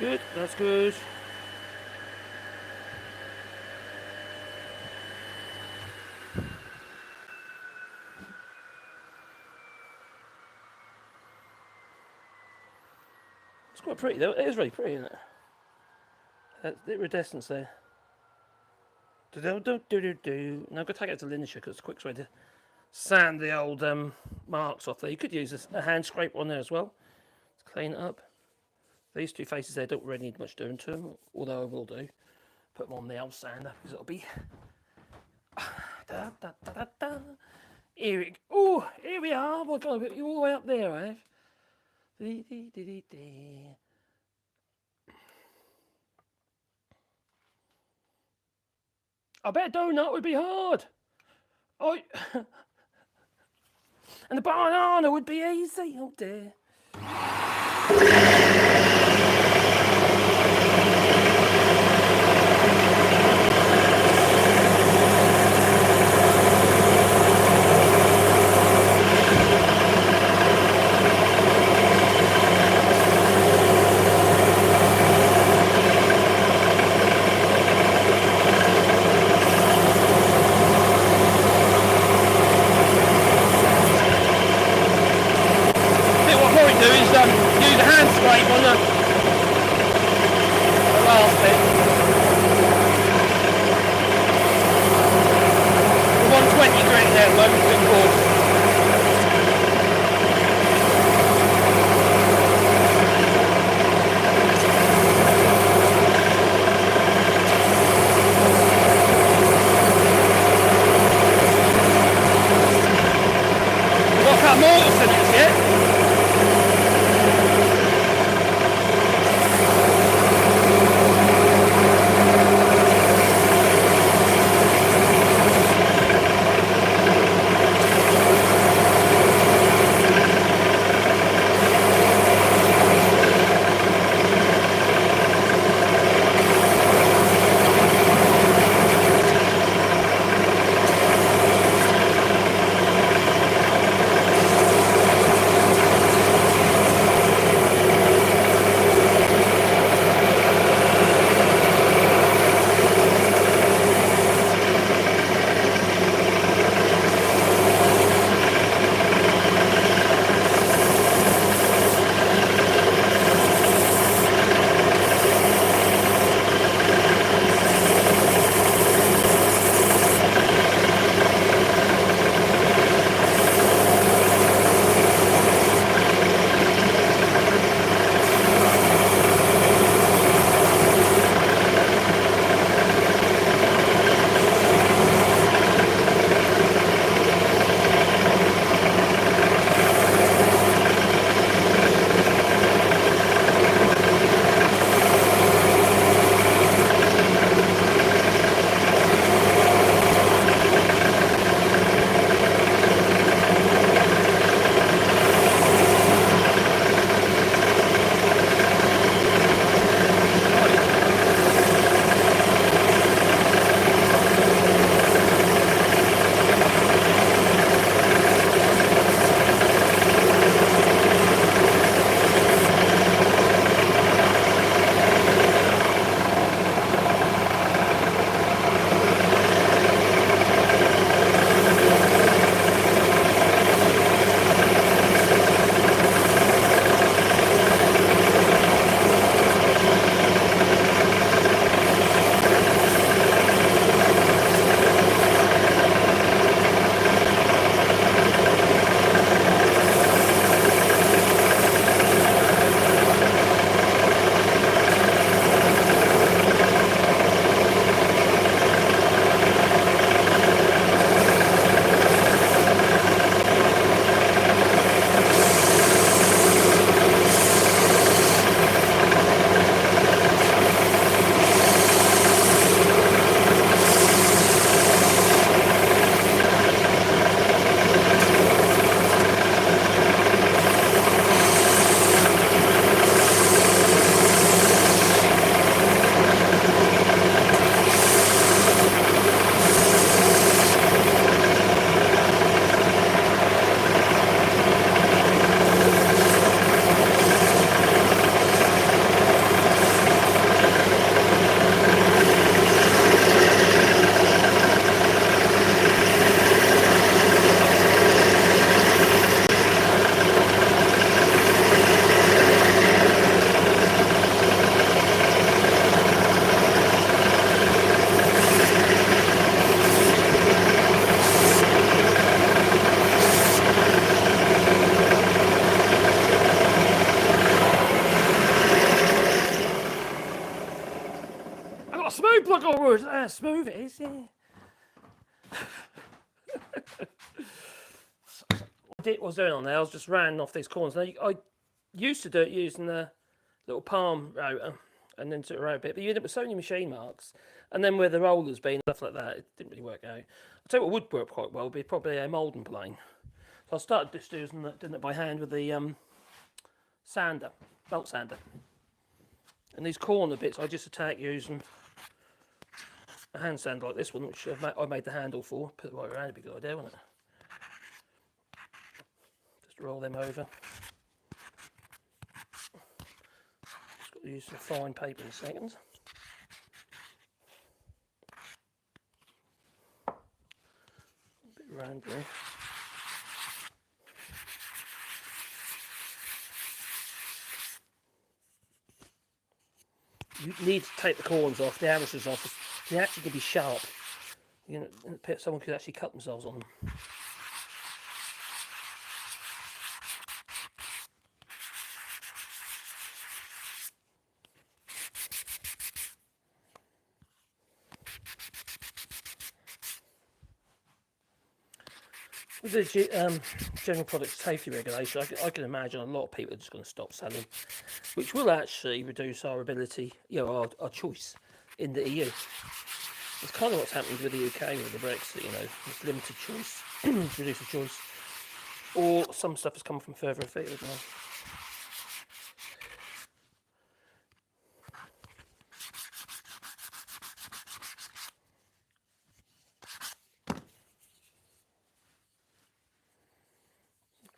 Good, that's good. It's quite pretty though. It is really pretty, isn't it? That iridescence there. Now I'm going to take it to Linisher because it's a quick way to sand the old marks off there. You could use a hand scraper on there as well to clean it up. These two faces there don't really need much doing to them, although I will do. Put them on the old sander because it'll be. Here we are. We've got to put you all the way up there, I have. I bet a donut would be hard. Oh, and the banana would be easy. Oh dear. my God, Roy, smooth it is, yeah. What I was doing on there, I was just rounding off these corners. Now, I used to do it using the little palm router and then took it around a bit, but you end up with so many machine marks, and then where the rollers been, stuff like that, it didn't really work out. I'll tell you what would work quite well would be probably a moulding plane. So I started just doing it by hand with the sander, belt sander. And these corner bits I just attack using a hand sander like this one, which I made the handle for. Put it right around, it'd be a good idea, wouldn't it? Just roll them over. Just got to use some fine paper in a second. A bit around there. You need to take the corners off, the armatures off. They actually can be sharp. You know, someone could actually cut themselves on them. With the general product safety regulation, I can imagine a lot of people are just going to stop selling, which will actually reduce our ability, our choice in the EU. It's kind of what's happened with the UK with the Brexit, it's limited choice, reduced choice, or some stuff has come from further afield now.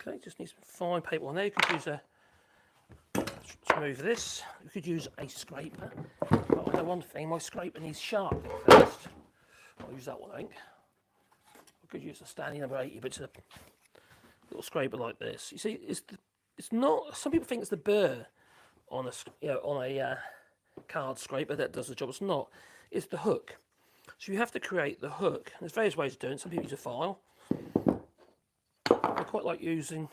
Okay, just need some fine paper on there. You could use to remove this. You could use a scraper. But I know one thing, my scraper needs sharp first. I'll use that one, I think. I could use a Stanley number 80, but it's a little scraper like this. You see, it's not. Some people think it's the burr on a card scraper that does the job. It's not. It's the hook. So you have to create the hook. There's various ways of doing it. Some people use a file. I quite like using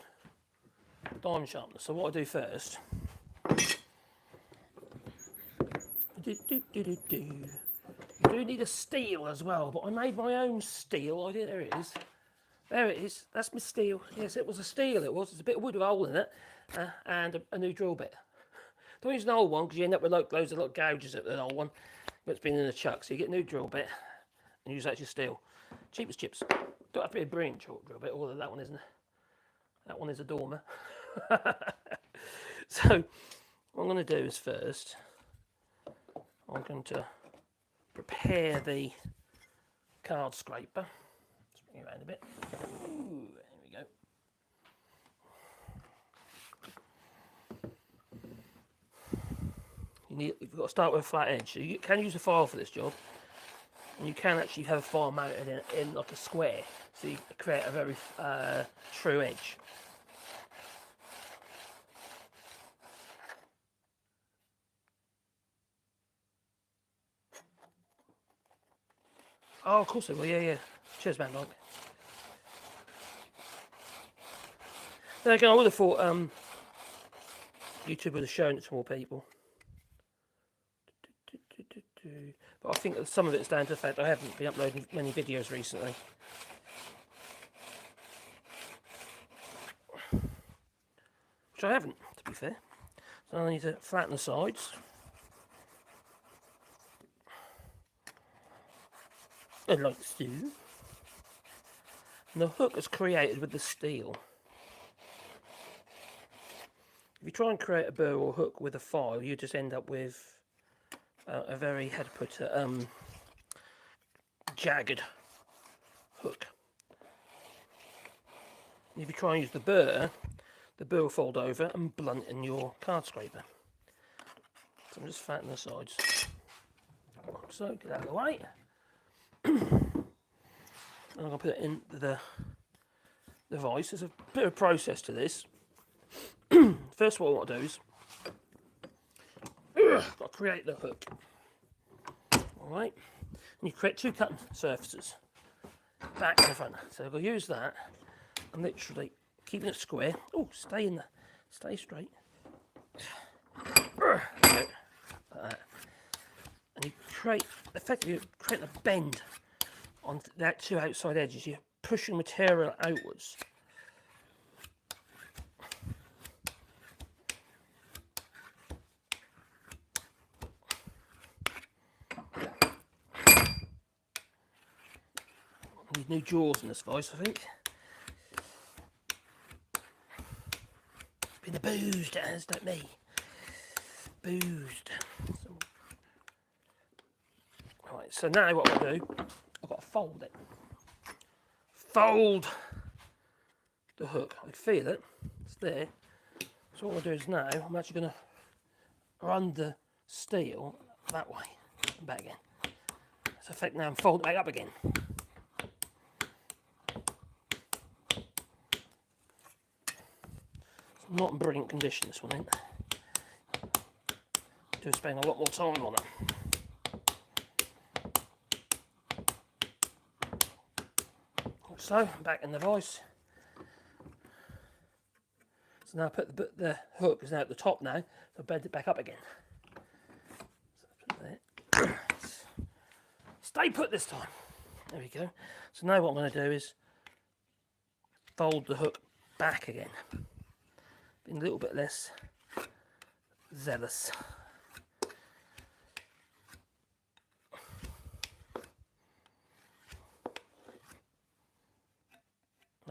diamond sharpener. So what I do first, you do need a steel as well, but I made my own steel. There it is. There it is. That's my steel. Yes, it was a steel. It was. There's a bit of wood with a hole in it, and a new drill bit. Don't use an old one because you end up with loads of little gouges at the old one, but it's been in a chuck. So you get a new drill bit and use that as your steel. Cheap as chips. Don't have to be a brilliant drill bit, although that one isn't. That one is a dormer. So what I'm going to do is first, I'm going to prepare the card scraper. Let's bring it around a bit. Ooh, there we go. You've got to start with a flat edge. So you can use a file for this job, and you can actually have a file mounted in like a square, so you create a very true edge. Oh, of course it will. Yeah. Cheers, man. Then again, I would have thought YouTube would have shown it to more people. But I think that some of it's down to the fact that I haven't been uploading many videos recently. Which I haven't, to be fair. So I need to flatten the sides. Like so. And the hook is created with the steel. If you try and create a burr or hook with a file, you just end up with a very, how to put it, jagged hook. And if you try and use the burr will fold over and blunt in your card scraper. So I'm just flattening the sides. So get out of the way. And I'm going to put it in the vise. There's a bit of process to this. First of all, what I do is got to create the hook. Alright, and you create two cutting surfaces, back and front. So I'll use that and literally keeping it square. Oh, stay straight. Like that. And you create effectively creating a bend on that two outside edges. You're pushing material outwards. Need new jaws in this voice, I think. Been abused, it has, not me. Boozed. Right, so now what I'll do, I've got to fold it. Fold the hook. I feel it. It's there. So what I'll do is now, I'm actually going to run the steel that way and back again. So effect now I'm folding it back up again. It's not in brilliant condition, this one, ain't it? Do spend a lot more time on it. So, back in the vise. So now I put the hook is now at the top now, so I bend it back up again. So put it there. Stay put this time. There we go. So now what I'm going to do is fold the hook back again. Being a little bit less zealous.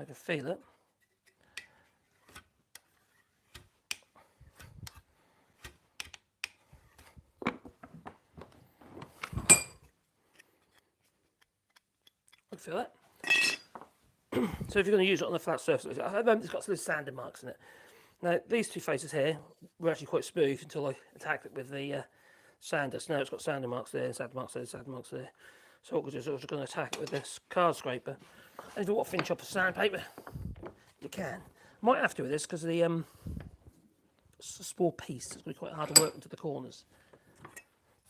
I can feel it. I can feel it. So if you're going to use it on a flat surface, at the moment it's got some sanding marks in it. Now these two faces here were actually quite smooth until I attacked it with the sander. So now it's got sanding marks there, sanding marks there, sanding marks there. So what we're just going to attack it with this card scraper. And if you want to finish up a sandpaper, you can. Might have to with this because the it's a small piece. It's going to be quite hard to work into the corners.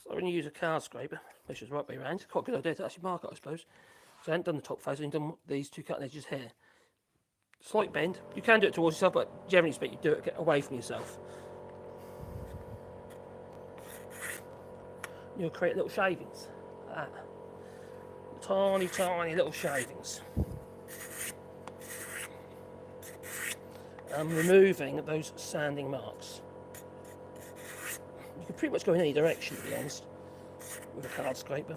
So I'm going to use a card scraper, which is the right way around. Quite a good idea to actually mark it, I suppose. So I haven't done the top face, I've done these two cutting edges here. Slight bend. You can do it towards yourself, but generally speaking, you do it away from yourself. You'll create little shavings like that. Tiny, tiny little shavings. I'm removing those sanding marks. You can pretty much go in any direction, to be honest, with a card scraper.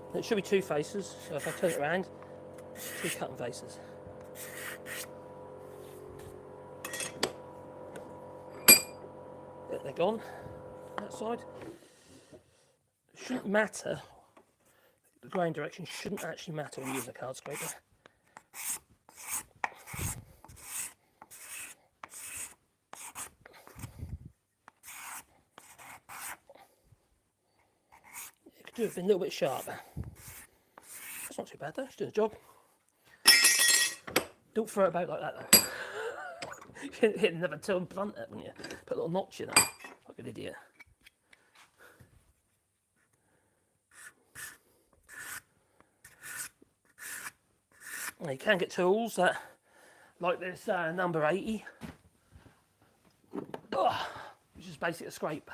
And it should be two faces, so if I turn it around, two cutting faces. They're gone, that side. It shouldn't matter, the grain direction shouldn't actually matter when you use a card scraper. It could have been a little bit sharper. That's not too bad though, it's doing the job. Don't throw it about like that though. You hit another turn blunt it, wouldn't you? Put a little notch in it, like an idiot. Now you can get tools that, like this number 80, which is basically a scraper.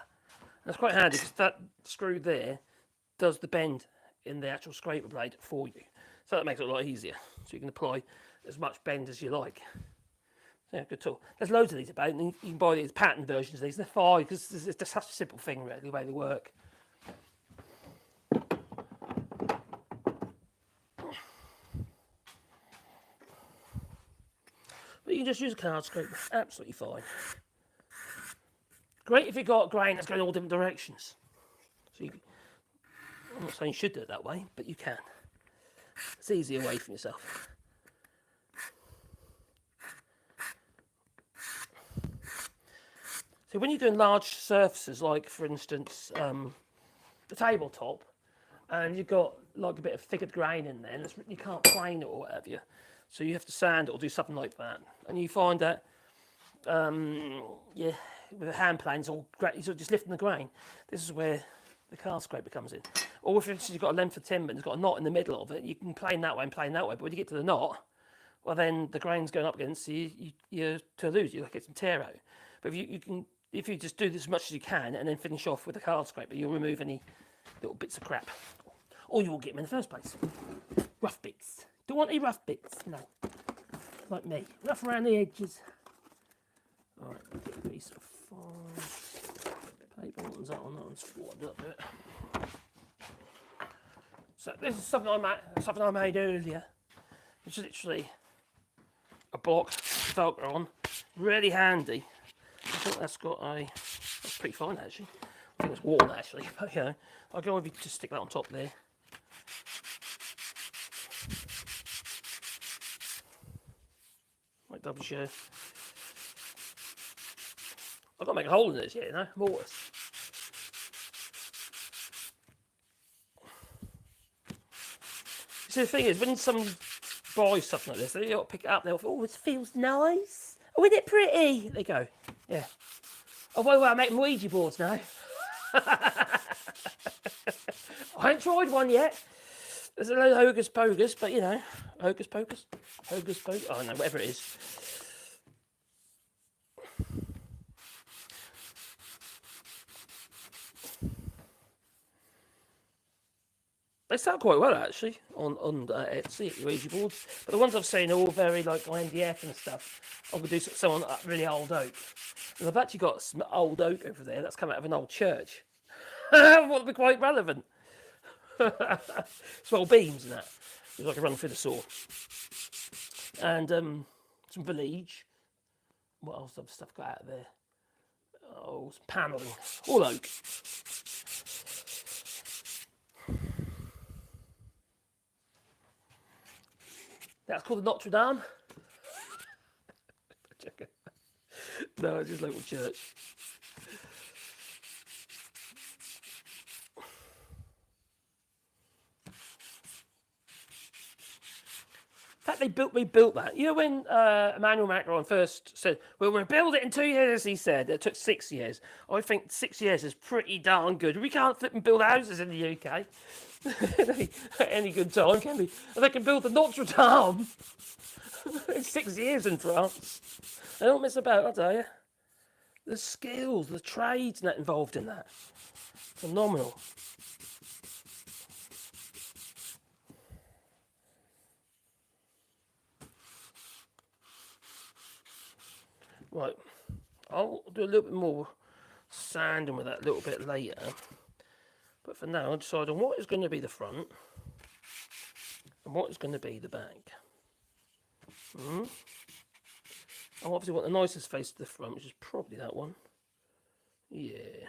And it's quite handy because that screw there does the bend in the actual scraper blade for you. So that makes it a lot easier. So you can apply as much bend as you like. So yeah, good tool. There's loads of these about, and you can buy these pattern versions of these. They're fine because it's just such a simple thing, really, the way they work. But you can just use a card scraper, absolutely fine. Great if you've got grain that's going all different directions. So I'm not saying you should do it that way, but you can. It's easy away from yourself. So when you're doing large surfaces, like for instance the tabletop, and you've got like a bit of figured grain in there, and you can't plane it or whatever, so you have to sand it or do something like that, and you find that yeah, with a hand planes or you're just lifting the grain. This is where the card scraper comes in. Or if you've got a length of timber and it's got a knot in the middle of it, you can plane that way and plane that way. But when you get to the knot, well then the grain's going up against you to lose. You get some tear out. But if you can if you just do this as much as you can and then finish off with a card scraper, you'll remove any little bits of crap. Or you will get them in the first place. Rough bits. Don't want any rough bits, no. Like me. Rough around the edges. Alright, get a piece of fine paper. What one's that one? That one's folded up a bit. So this is something I made earlier. It's literally a block Velcro on. Really handy. I think that's pretty fine actually. I think it's walnut actually, but you know, I'll go over just stick that on top there. Like double share. I've got to make a hole in this, you know, mortise. So the thing is, when someone buys something like this, they got to pick it up, they'll think, oh, this feels nice. Oh, isn't it pretty? They go, yeah. Oh, well, I make Ouija boards now. I haven't tried one yet. There's a load of hocus pocus, but you know, hocus pocus, I don't know, whatever it is. They sell quite well actually on Etsy, Ouija boards. But the ones I've seen are all very like on MDF and stuff. I'm gonna do some on really old oak. And I've actually got some old oak over there that's come out of an old church. What would be quite relevant. Some old beams and that. It's like a run through the saw. And some village. What else have stuff got out of there? Oh, some panelling. All oak. That's called the Notre Dame. No, it's just local church. In fact, they rebuilt that. You know when Emmanuel Macron first said, well, we'll build it in 2 years, he said. It took 6 years. I think 6 years is pretty darn good. We can't flip and build houses in the UK. At any good time, can we? And they can build the Notre Dame in 6 years in France. They don't miss about, I tell you. The skills, the trades that involved in that. Phenomenal. Right, I'll do a little bit more sanding with that a little bit later. But for now, I'll decide on what is going to be the front and what is going to be the back. I obviously want the nicest face to the front, which is probably that one. Yeah.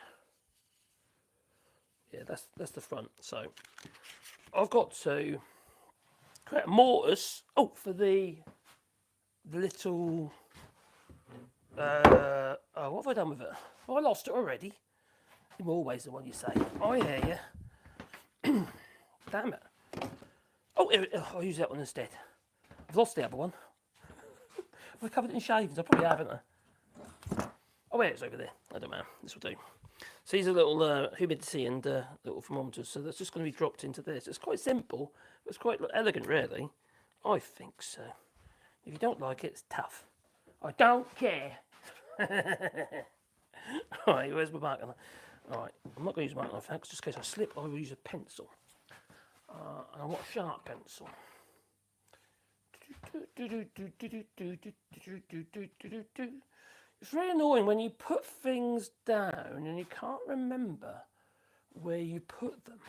Yeah, that's the front. So I've got to create a mortise. Oh, for the little. Oh, what have I done with it? Oh, I lost it already. I'm always the one you say. Oh, yeah. Damn it. Oh, I'll use that one instead. I've lost the other one. Have I covered it in shavings? I probably haven't. Oh, wait, it's over there. I don't know. This will do. So these are little humidity and little thermometers. So that's just going to be dropped into this. It's quite simple. It's quite elegant, really. I think so. If you don't like it, it's tough. I don't care. Alright, where's my marker? Alright, I'm not going to use a marker knife, just in case I slip, I will use a pencil. And I want a sharp pencil. It's very annoying when you put things down and you can't remember where you put them.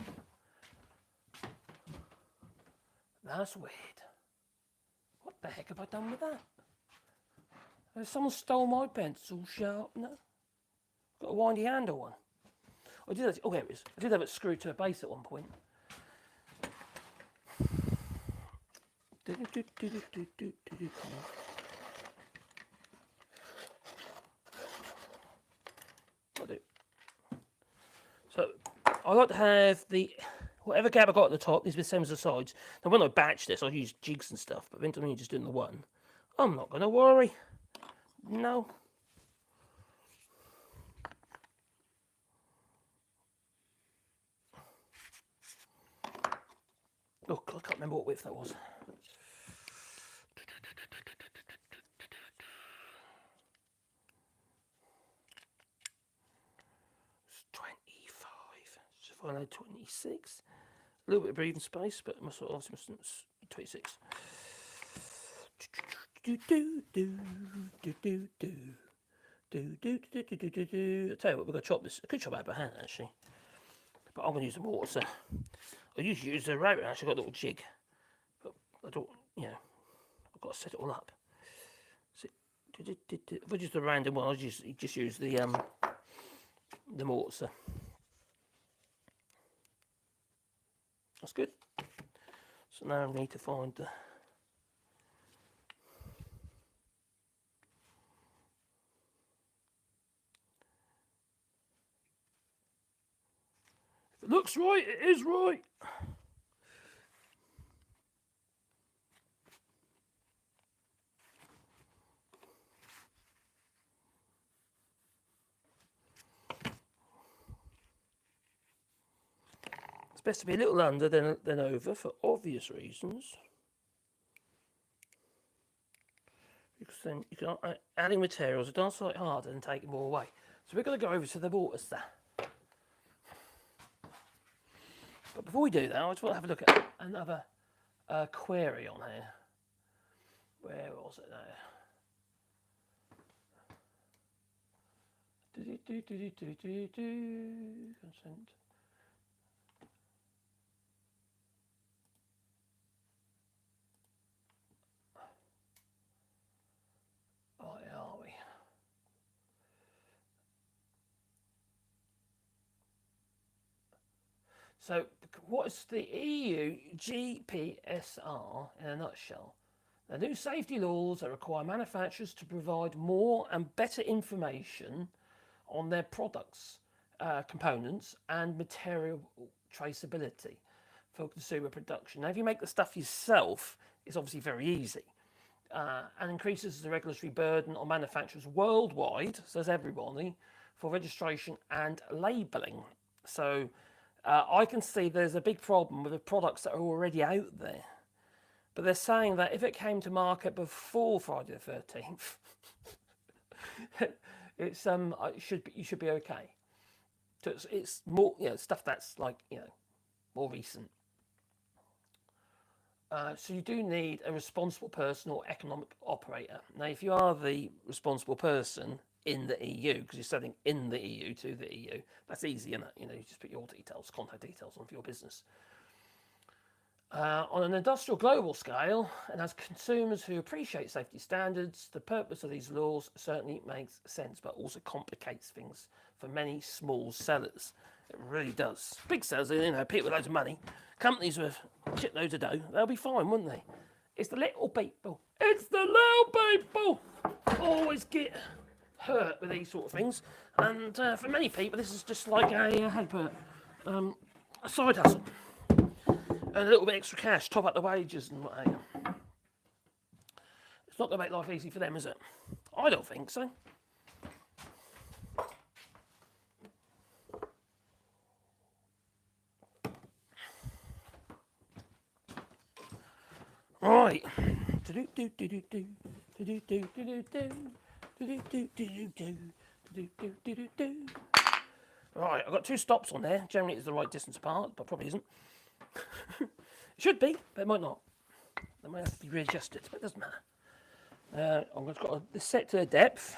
That's weird. What the heck have I done with that? Has someone stole my pencil sharpener? Got a windy handle one. I did that. Oh, here it is. I did have it screwed to a base at one point. I do. So I like to have the whatever gap I got at the top needs to be the same as the sides. Now when I batch this, I use jigs and stuff, but when I'm just doing the one, I'm not going to worry. No. Oh, God, I can't remember what width that was. final 26. A little bit of breathing space, but my sort of 26. I'll tell you what, we're going to chop this. I could chop out by hand actually, but I'm going to use the mortar. I usually use the router. Actually, got a little jig, but I don't. I've got to set it all up. So, if I just a random one, I'll just use the mortar. That's good. So now I need to find the. If it looks right, it is right. It's best to be a little under than over for obvious reasons. Because then you can adding materials are done slightly harder and taking more away. So we're going to go over to the mortars there. But before we do that, I just want to have a look at another query on here. Where was it now? Consent. Where are we? So, what is the EU GPSR in a nutshell? The new safety laws that require manufacturers to provide more and better information on their products, components, and material traceability for consumer production. Now, if you make the stuff yourself, it's obviously very easy. And increases the regulatory burden on manufacturers worldwide, says everybody, for registration and labelling. So I can see there's a big problem with the products that are already out there. But they're saying that if it came to market before Friday the 13th, it's you should be okay. So it's more stuff that's like more recent. So you do need a responsible person or economic operator. Now, if you are the responsible person in the EU, because you're selling in the EU to the EU, that's easy, isn't it? You just put your details, contact details on for your business. On an industrial global scale, and as consumers who appreciate safety standards, the purpose of these laws certainly makes sense, but also complicates things for many small sellers. It really does. Big sellers, people with loads of money, companies with shitloads of dough, they'll be fine, wouldn't they? It's the little people. It's the little people always get hurt with these sort of things. And for many people, this is just like a side hustle. And a little bit extra cash, top up the wages and what have you. It's not going to make life easy for them, is it? I don't think so. Right. Right, I've got 2 stops on there. Generally it's the right distance apart, but probably isn't. It should be, but it might not. They might have to be readjusted, but it doesn't matter. I've got this set to the depth.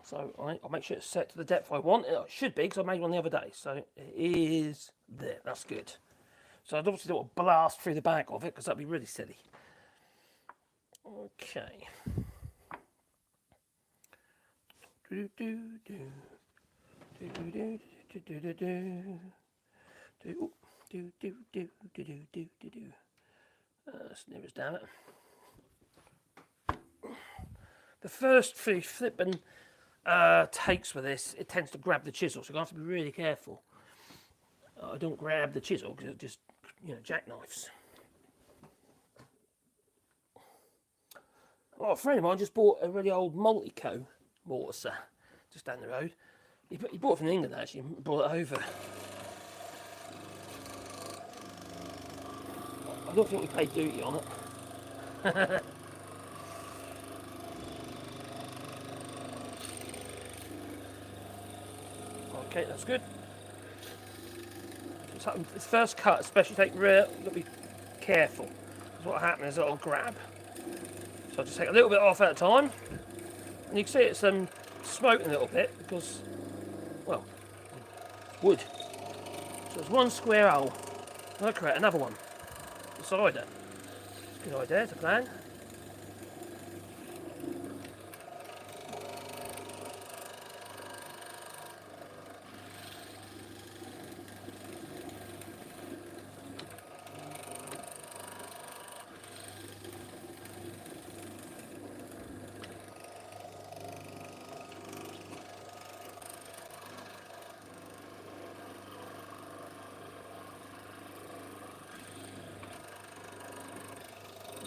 So I'll make sure it's set to the depth I want. It should be, because I made one the other day. So it is there. That's good. So I'd obviously don't want to blast through the back of it, because that'd be really silly. Okay. Snippers, damn it. The first 3 flipping takes with this, it tends to grab the chisel, so you have to be really careful. I don't grab the chisel because it just, jackknives. Oh, a friend of mine just bought a really old Multico mortar just down the road. He bought it from England actually, and brought it over. I don't think we paid duty on it. Okay, that's good. this first cut, especially, you've got to be careful. Because what happens is it'll grab. So I'll just take a little bit off at a time. And you can see it's smoking a little bit because, well, it's wood. So it's one square hole. I'll create another one beside it. It's a good idea, it's a plan.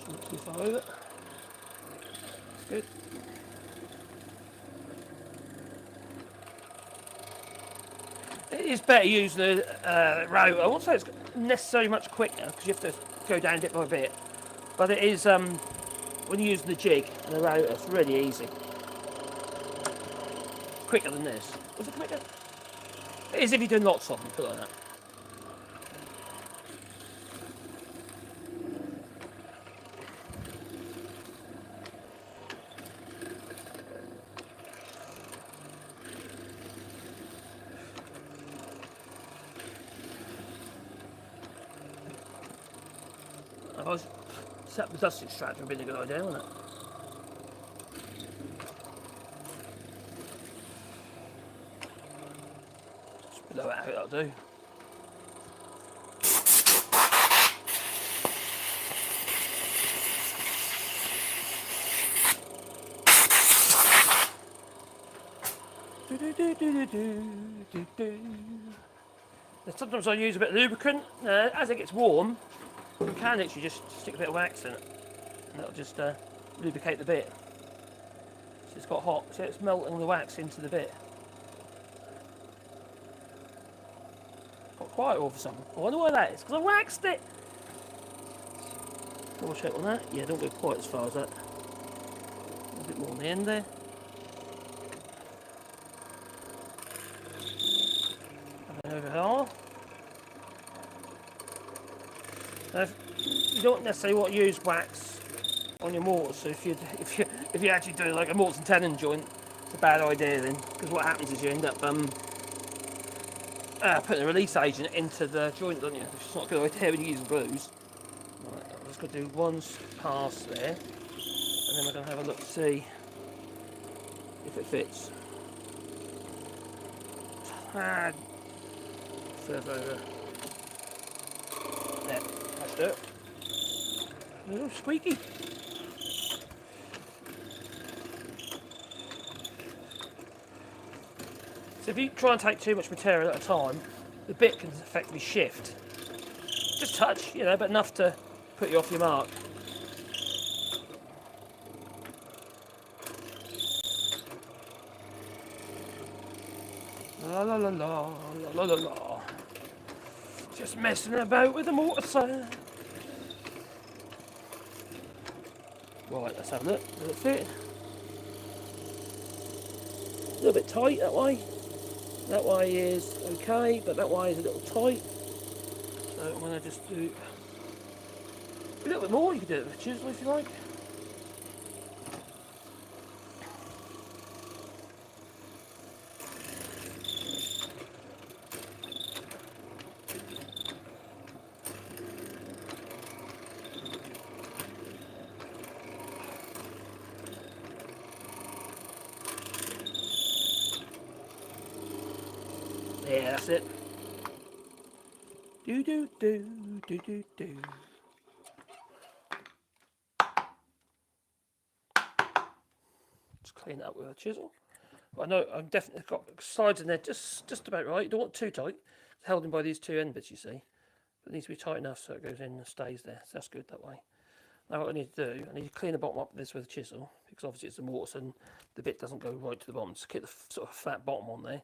Not too far over. That's good. It is better using the rotor. I won't say it's necessarily much quicker because you have to go down bit by bit. But it is, when you're using the jig and the rotor, it's really easy. Quicker than this. Was it quicker? It is if you're doing lots of them, put it like that. I was set the dust extractor would be a good idea, wouldn't it? Just below it out, that'll do. Sometimes I use a bit of lubricant. As it gets warm, you can literally just stick a bit of wax in it, and that'll just lubricate the bit. So it's got hot, so it's melting the wax into the bit. Got quiet all of a sudden. I wonder why that is, because I waxed it. Double check on that. Yeah, don't go quite as far as that. A bit more on the end there. And over here. Now, you don't necessarily want to use wax on your mortars. So if you're actually doing like a mortise and tenon joint, it's a bad idea then, because what happens is you end up putting a release agent into the joint, don't you? Which is not a good idea when you're using glues. Right, I'm just going to do one pass there, and then we're going to have a look to see if it fits. Tad further over. There. Let's do it. Oh, squeaky. So if you try and take too much material at a time, the bit can effectively shift. Just touch, you know, but enough to put you off your mark. La la la la la la la. Just messing about with the mortar saw. Right, let's have a look. Does it fit? A little bit tight that way. That way is okay, but that way is a little tight. So I'm going to just do a little bit more. You can do it with a chisel if you like. Yeah, that's it. Do do do do do do. Just clean it up with a chisel. But I know I've definitely got sides in there just about right. You don't want it too tight. It's held in by these two end bits, you see. But it needs to be tight enough so it goes in and stays there. So that's good that way. Now what I need to do, I need to clean the bottom up of this with a chisel, because obviously it's a mortise and the bit doesn't go right to the bottom. Just keep the sort of flat bottom on there.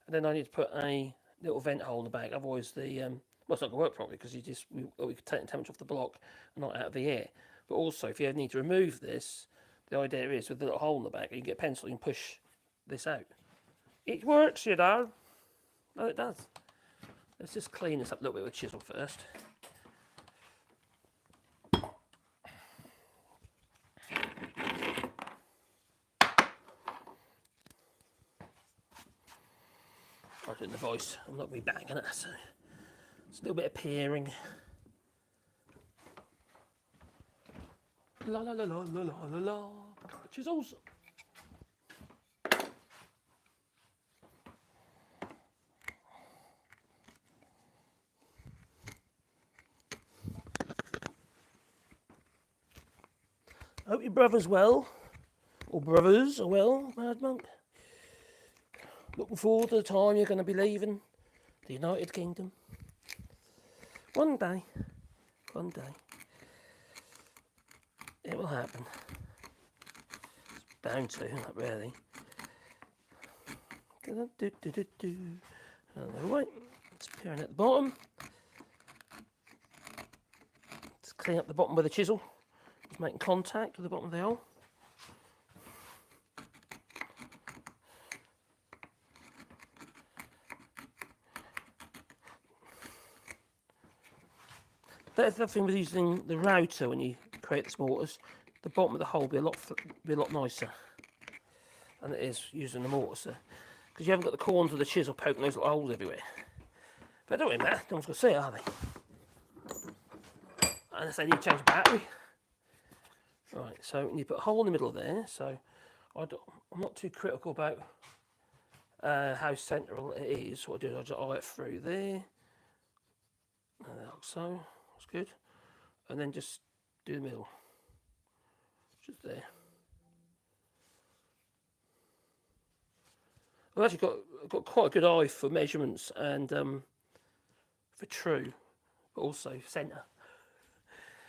And then I need to put a little vent hole in the back, otherwise the well, it's not going to work properly because we could take the temperature off the block and not out of the air. But also, if you need to remove this, the idea is with the little hole in the back, you can get a pencil and push this out. It works, you know. No, it does. Let's just clean this up a little bit with a chisel first. I'm doing the voice, I'm not going to be banging it, so it's a little bit of peering. La la la la la la la la. Chisels. Hope your brother's well, or brothers are well, Mad Monk. Looking forward to the time you're going to be leaving the United Kingdom. One day, it will happen. It's bound to, not really. Right, it's peering at the bottom. Let's clean up the bottom with a chisel. It's making contact with the bottom of the hole. That's the thing with using the router when you create this mortise. The bottom of the hole will be a lot nicer than it is using the mortise, because you haven't got the corners of the chisel poking those little holes everywhere. But don't really matter. No one's going to see it, are they? Unless they need to change the battery. Right. So you put a hole in the middle of there. So I'm not too critical about how central it is. What I do is I just eye it through there, like so. That's good. And then just do the middle, just there. I've actually got quite a good eye for measurements and for true, but also centre.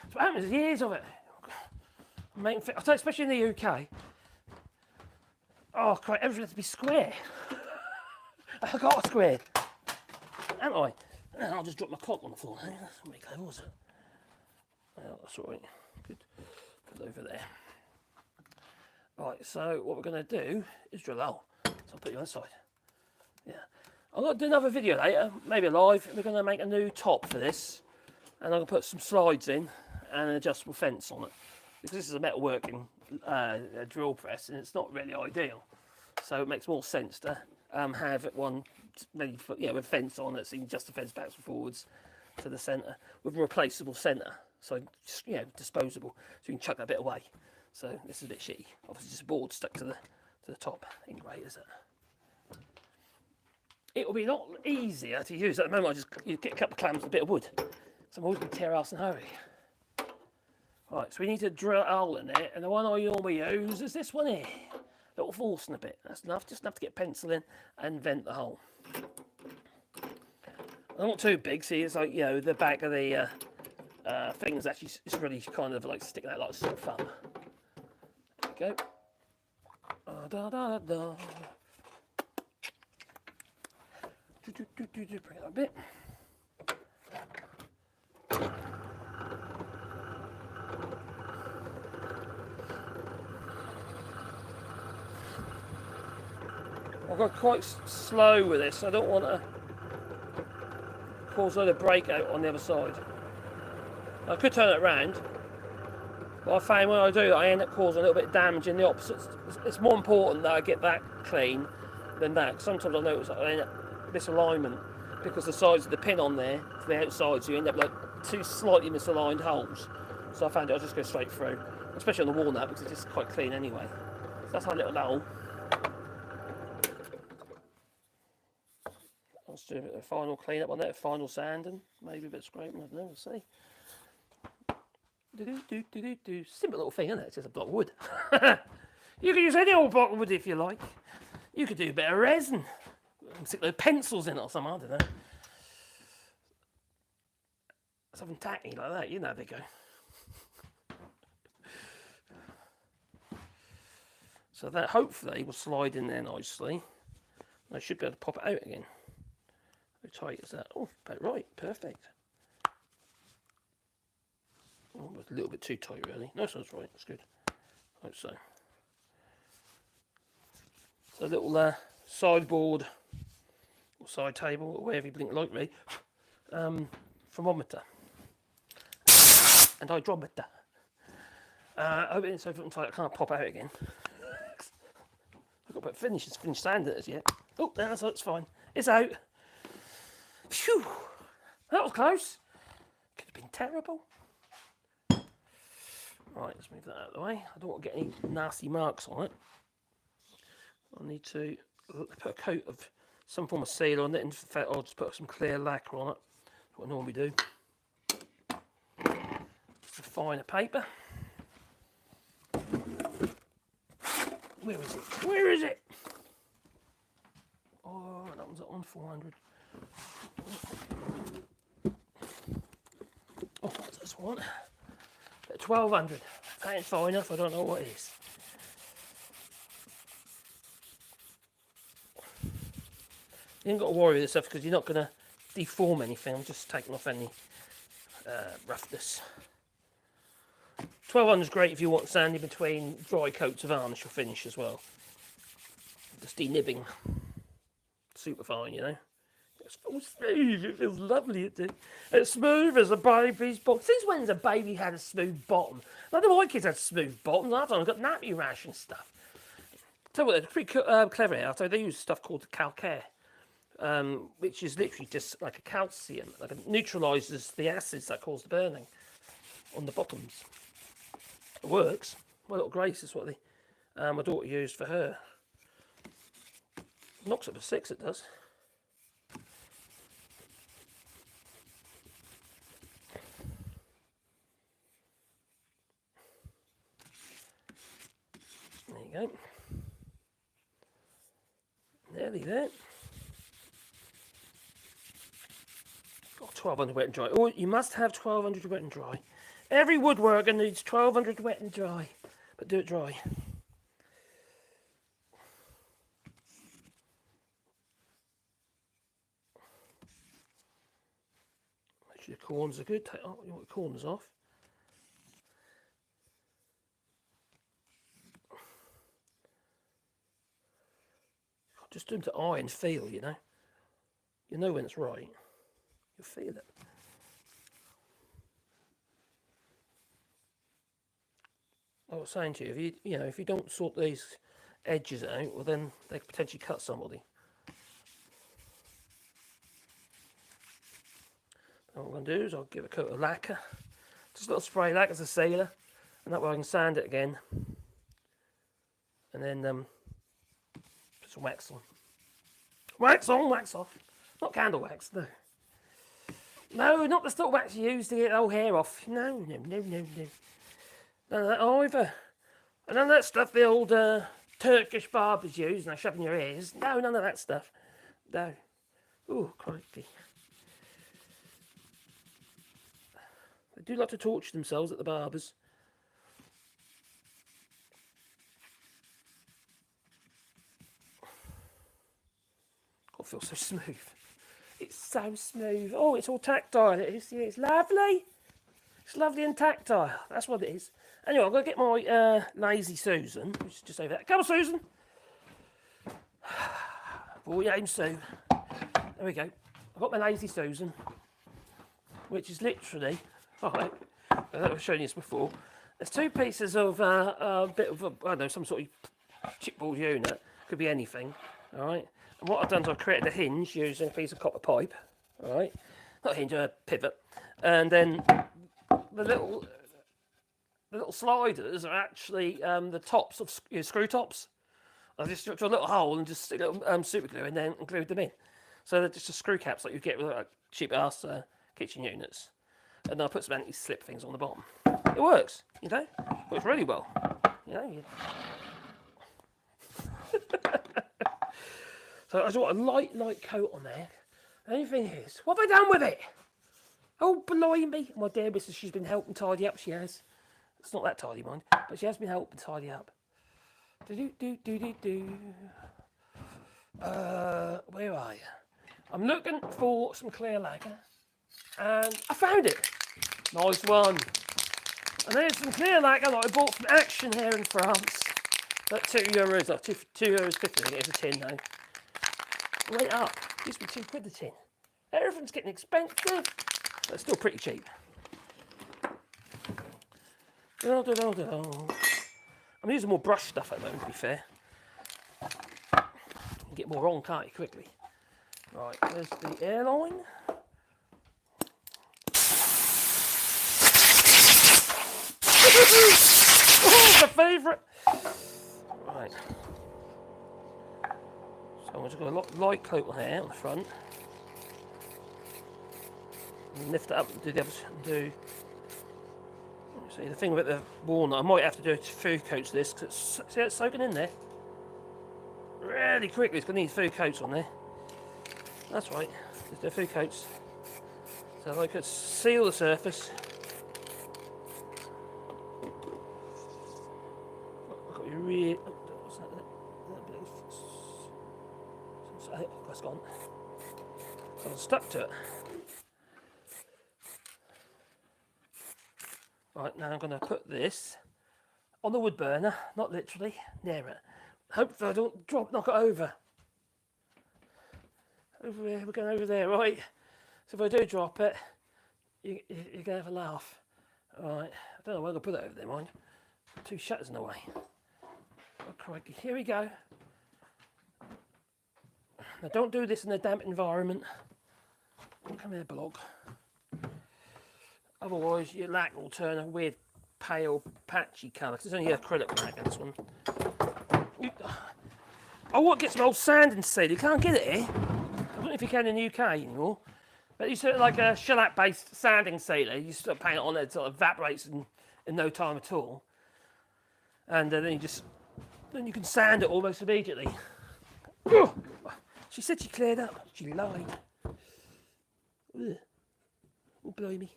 So what happens is years of it. I tell you, especially in the UK. Oh, great! Everything has to be square. I got a square, haven't I? And I'll just drop my clock on the floor. That's not very clever, was it? Well, that's all right. Good. Put it over there. Right, so what we're going to do is drill a hole. So I'll put you on the side. Yeah. I'm going to do another video later, maybe live. We're going to make a new top for this. And I'm going to put some slides in and an adjustable fence on it. Because this is a metalworking drill press and it's not really ideal. So it makes more sense to have one maybe with a fence on it, so you can just the fence backwards and forwards to the centre with a replaceable centre, so disposable, so you can chuck that bit away. So this is a bit shitty. Obviously, just a board stuck to the top. Ain't great, is it? It will be a lot easier to use. At the moment, you get a couple of clamps and a bit of wood. So I'm always going to tear ass and hurry. Right, so we need to drill a hole in it, and the one I normally use is this one here. Little forcing a bit. That's enough. Just enough to get pencil in and vent the hole. Not too big. See, it's like the back of the thing is actually it's really kind of like sticking out like a sore thumb. There we go. Da da da. Bring it up a bit. I've got quite slow with this. I don't want to cause a load of breakout on the other side. I could turn it around, but I find when I do that, I end up causing a little bit of damage in the opposite. It's more important that I get that clean than that. Sometimes I notice I end up misalignment because the sides of the pin on there to the outside, so you end up like two slightly misaligned holes. So I found I'll just go straight through, especially on the walnut because it's just quite clean anyway. So that's my little hole. Let's do a bit of final clean up on that, final sanding, maybe a bit of scraping, I don't know, we'll see. Simple little thing, isn't it? It's just a block of wood. You can use any old block of wood if you like. You could do a bit of resin, stick those pencils in it or something, I don't know. Something tacky like that, you know how they go. So that hopefully will slide in there nicely. I should be able to pop it out again. How tight is that? Oh, about right, perfect. Oh, a little bit too tight really. No, that's right, that's good. Like so. So a little sideboard, or side table, or wherever you blink like me, thermometer and hydrometer. Open it so I can't pop out again. I've got to put finish sanders yet. Oh, that's fine. It's out. Phew, that was close. Could have been terrible. Right, let's move that out of the way. I don't want to get any nasty marks on it. I need to put a coat of some form of sealer on it. In fact, I'll just put some clear lacquer on it. That's what I normally do. Just a finer paper. Where is it? Where is it? Oh, that one's at 400. Oh, what's this one? At 1200. That ain't far enough. I don't know what it is. You ain't got to worry with this stuff because you're not going to deform anything. I'm just taking off any roughness. 1200 is great if you want sanding between dry coats of varnish or finish as well. Just denibbing. Super fine, you know. It's all smooth. It feels lovely. It's smooth as a baby's bottom. Since when's a baby had a smooth bottom? None of my kids had smooth bottoms. I've got nappy rash and stuff. Tell you what, they're pretty clever here. So they use stuff called calcaire, which is literally just like a calcium, like it neutralises the acids that cause the burning on the bottoms. It works. My little Grace is what my daughter used for her. Knocks up to 6, it does. There you go. Nearly there. Got 1200 wet and dry. Oh, you must have 1200 wet and dry. Every woodworker needs 1200 wet and dry, but do it dry. Make sure the corners are good. Take your corners off. Just do them to eye and feel, you know. You know when it's right. You'll feel it. I was saying to you, if you don't sort these edges out, well then they could potentially cut somebody. And what I'm going to do is I'll give a coat of lacquer, just a little spray lacquer as a sealer, and that way I can sand it again, and then put some wax on. Wax on, wax off. Not candle wax, no. No, not the sort of wax you use to get the whole hair off. No. None of that either. And none of that stuff the old Turkish barbers use and they shove in your ears. No, none of that stuff. No. Ooh, crikey. They do like to torture themselves at the barbers. God, it feels so smooth. It's so smooth. Oh, it's all tactile. It is. Yeah, it's lovely. It's lovely and tactile. That's what it is. Anyway, I'm going to get my Lazy Susan, which is just over there. Come on, Susan. For your aim, Sue. There we go. I've got my Lazy Susan, which is literally, alright, I've shown you this before. There's two pieces of a bit of, I don't know, some sort of chipboard unit. Could be anything, alright. And what I've done is I've created a hinge using a piece of copper pipe, alright. Not a hinge, a pivot. And then the little sliders are actually the tops of screw tops. I just drill a little hole and just stick a little super glue and then glued them in. So they're just the screw caps like you get with like cheap ass kitchen units. And then I put some anti-slip things on the bottom. It works, you know. Works really well. You know. So I just want a light coat on there. The only thing is, what have I done with it? Oh, blimey. My dear missus, she's been helping tidy up, she has. It's not that tidy, mind, but she has been helping tidy up. Where are you? I'm looking for some clear lacquer, and I found it. Nice one. And there's some clear lacquer that I bought from Action here in France. At €2, €2.50, it's a tin now. It went up. Used to be £2 a tin. Everything's getting expensive, but it's still pretty cheap. I'm using more brush stuff at the moment, to be fair. You get more on, can't you, quickly? Right, there's the airline. Oh, my favourite! Right. So I've just got a light coat here on the front. And lift it up and do the other. See, the thing with the walnut, I might have to do 2 coats of this because see, it's soaking in there really quickly. It's going to need 2 coats on there. That's right, let's do 2 coats so I could seal the surface. I've got to be really. What's that? That's gone. So I'm stuck to it. Right, now I'm going to put this on the wood burner, not literally, near it. Hopefully I don't knock it over. Over there, we're going over there, right? So if I do drop it, you're going to have a laugh. Right, I don't know where I'm going to put it over there, mind. 2 shutters in the way. Oh, crikey, here we go. Now don't do this in a damp environment. Come here, blog. Otherwise your lac will turn a weird pale patchy colour, because it's only acrylic lac in this one. I want to get some old sanding sealer. You can't get it here. I don't know if you can in the UK anymore. But you sort of like a shellac based sanding sealer. You sort of paint it on, it sort of evaporates in no time at all. And then you can sand it almost immediately. She said she cleared up. She lied. Ugh. Oh, blimey.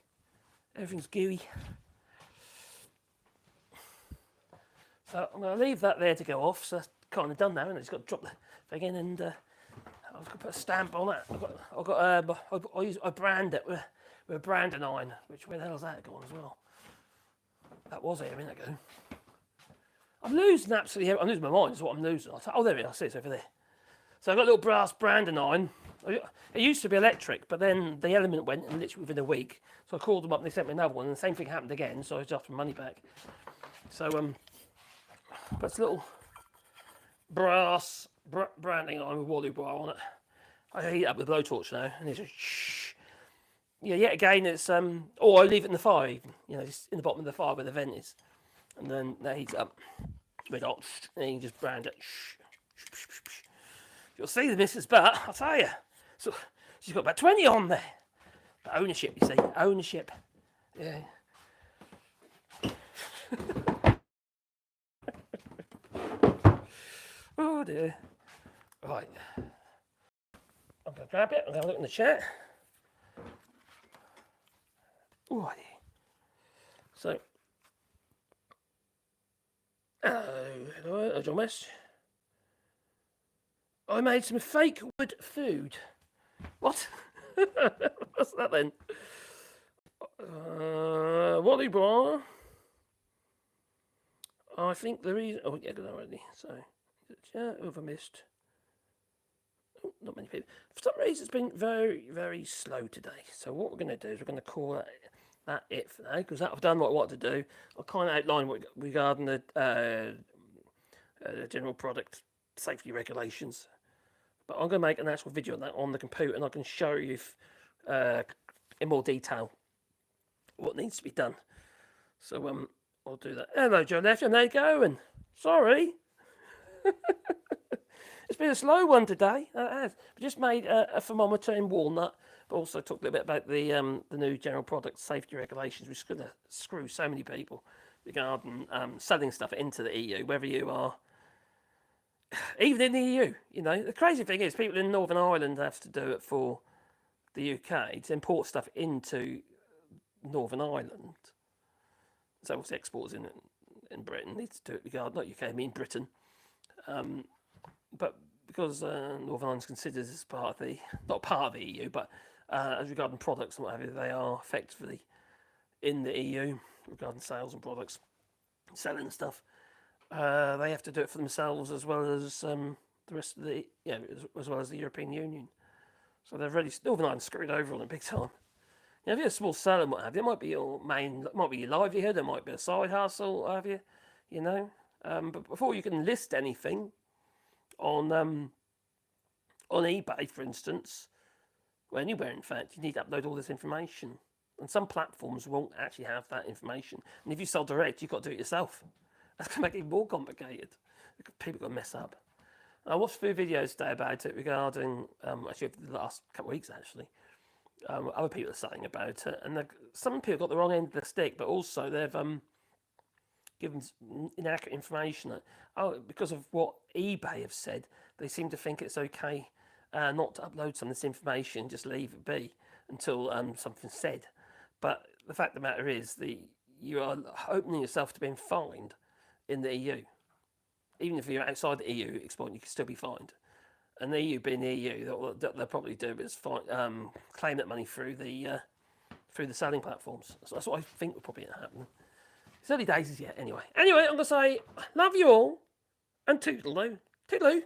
Everything's gooey. So I'm going to leave that there to go off. So that's kind of done now, and it's got to drop the thing in, and I've got to put a stamp on it. I brand it with a branding iron. Where the hell's that gone as well? That was here a minute ago. I'm losing absolutely. I'm losing my mind. Is what I'm losing. Oh, there we are. I see it's over there. So I've got a little brass branding iron. It used to be electric, but then the element went, and literally within a week. So I called them up and they sent me another one, and the same thing happened again. So I just asked for money back. So but it's a little brass branding iron with Wallybois on it. I heat it up with a blowtorch now, and it's just shh. Yeah, yet again it's or I leave it in the fire, even, just in the bottom of the fire where the vent is, and then that heats up red hot, and you just brand it. You'll see the missus, but I'll tell you, so she's got about 20 on there. But ownership, you see, ownership. Yeah. Oh dear. Right. I'm going to grab it and have a look in the chat. Oh dear. So. Hello, John West. I made some fake wood food. What? What's that then? Wallybois. I think the reason. Oh, yeah, good already. So, yeah, overmissed. Oh, not many people. For some reason, it's been very, very slow today. So, what we're going to do is we're going to call that it for now, because I've done what I want to do. I'll kind of outline what regarding the general product safety regulations. But I'm going to make an actual video on that on the computer, and I can show you in more detail what needs to be done. So I'll do that. Hello, Joe Lefty. How you going? Sorry. It's been a slow one today. It has. We just made a thermometer in walnut, but also talked a little bit about the new general product safety regulations, which is going to screw so many people regarding selling stuff into the EU, whether you are even in the EU. The crazy thing is people in Northern Ireland have to do it for the UK to import stuff into Northern Ireland. So obviously exporters in Britain need to do it regarding, not UK, I mean Britain. But because Northern Ireland's considered as part of not part of the EU, but as regarding products and what have you, they are effectively in the EU regarding sales and products, selling stuff. They have to do it for themselves as well as the rest of as well as the European Union. So they're really Northern Ireland screwed over on it big time. If you're a small seller and what have you, it might be your main, might be your livelihood, it might be a side hustle, what have you, you know. But before you can list anything on eBay, for instance, or anywhere in fact, you need to upload all this information. And some platforms won't actually have that information. And if you sell direct, you've got to do it yourself. That's going to make it even more complicated. People are going to mess up. I watched a few videos today about it regarding, actually over the last couple of weeks actually, other people are saying about it. And some people got the wrong end of the stick, but also they've given inaccurate information. Because of what eBay have said, they seem to think it's okay not to upload some of this information, just leave it be until something's said. But the fact of the matter is, you are opening yourself to being fined in the EU. Even if you're outside the EU exporting, you can still be fined. And the EU being the EU, what they'll probably do is claim that money through the selling platforms. So that's what I think will probably happen. It's early days as yet, anyway. Anyway, I'm going to say, love you all, and toodaloo. Toodaloo.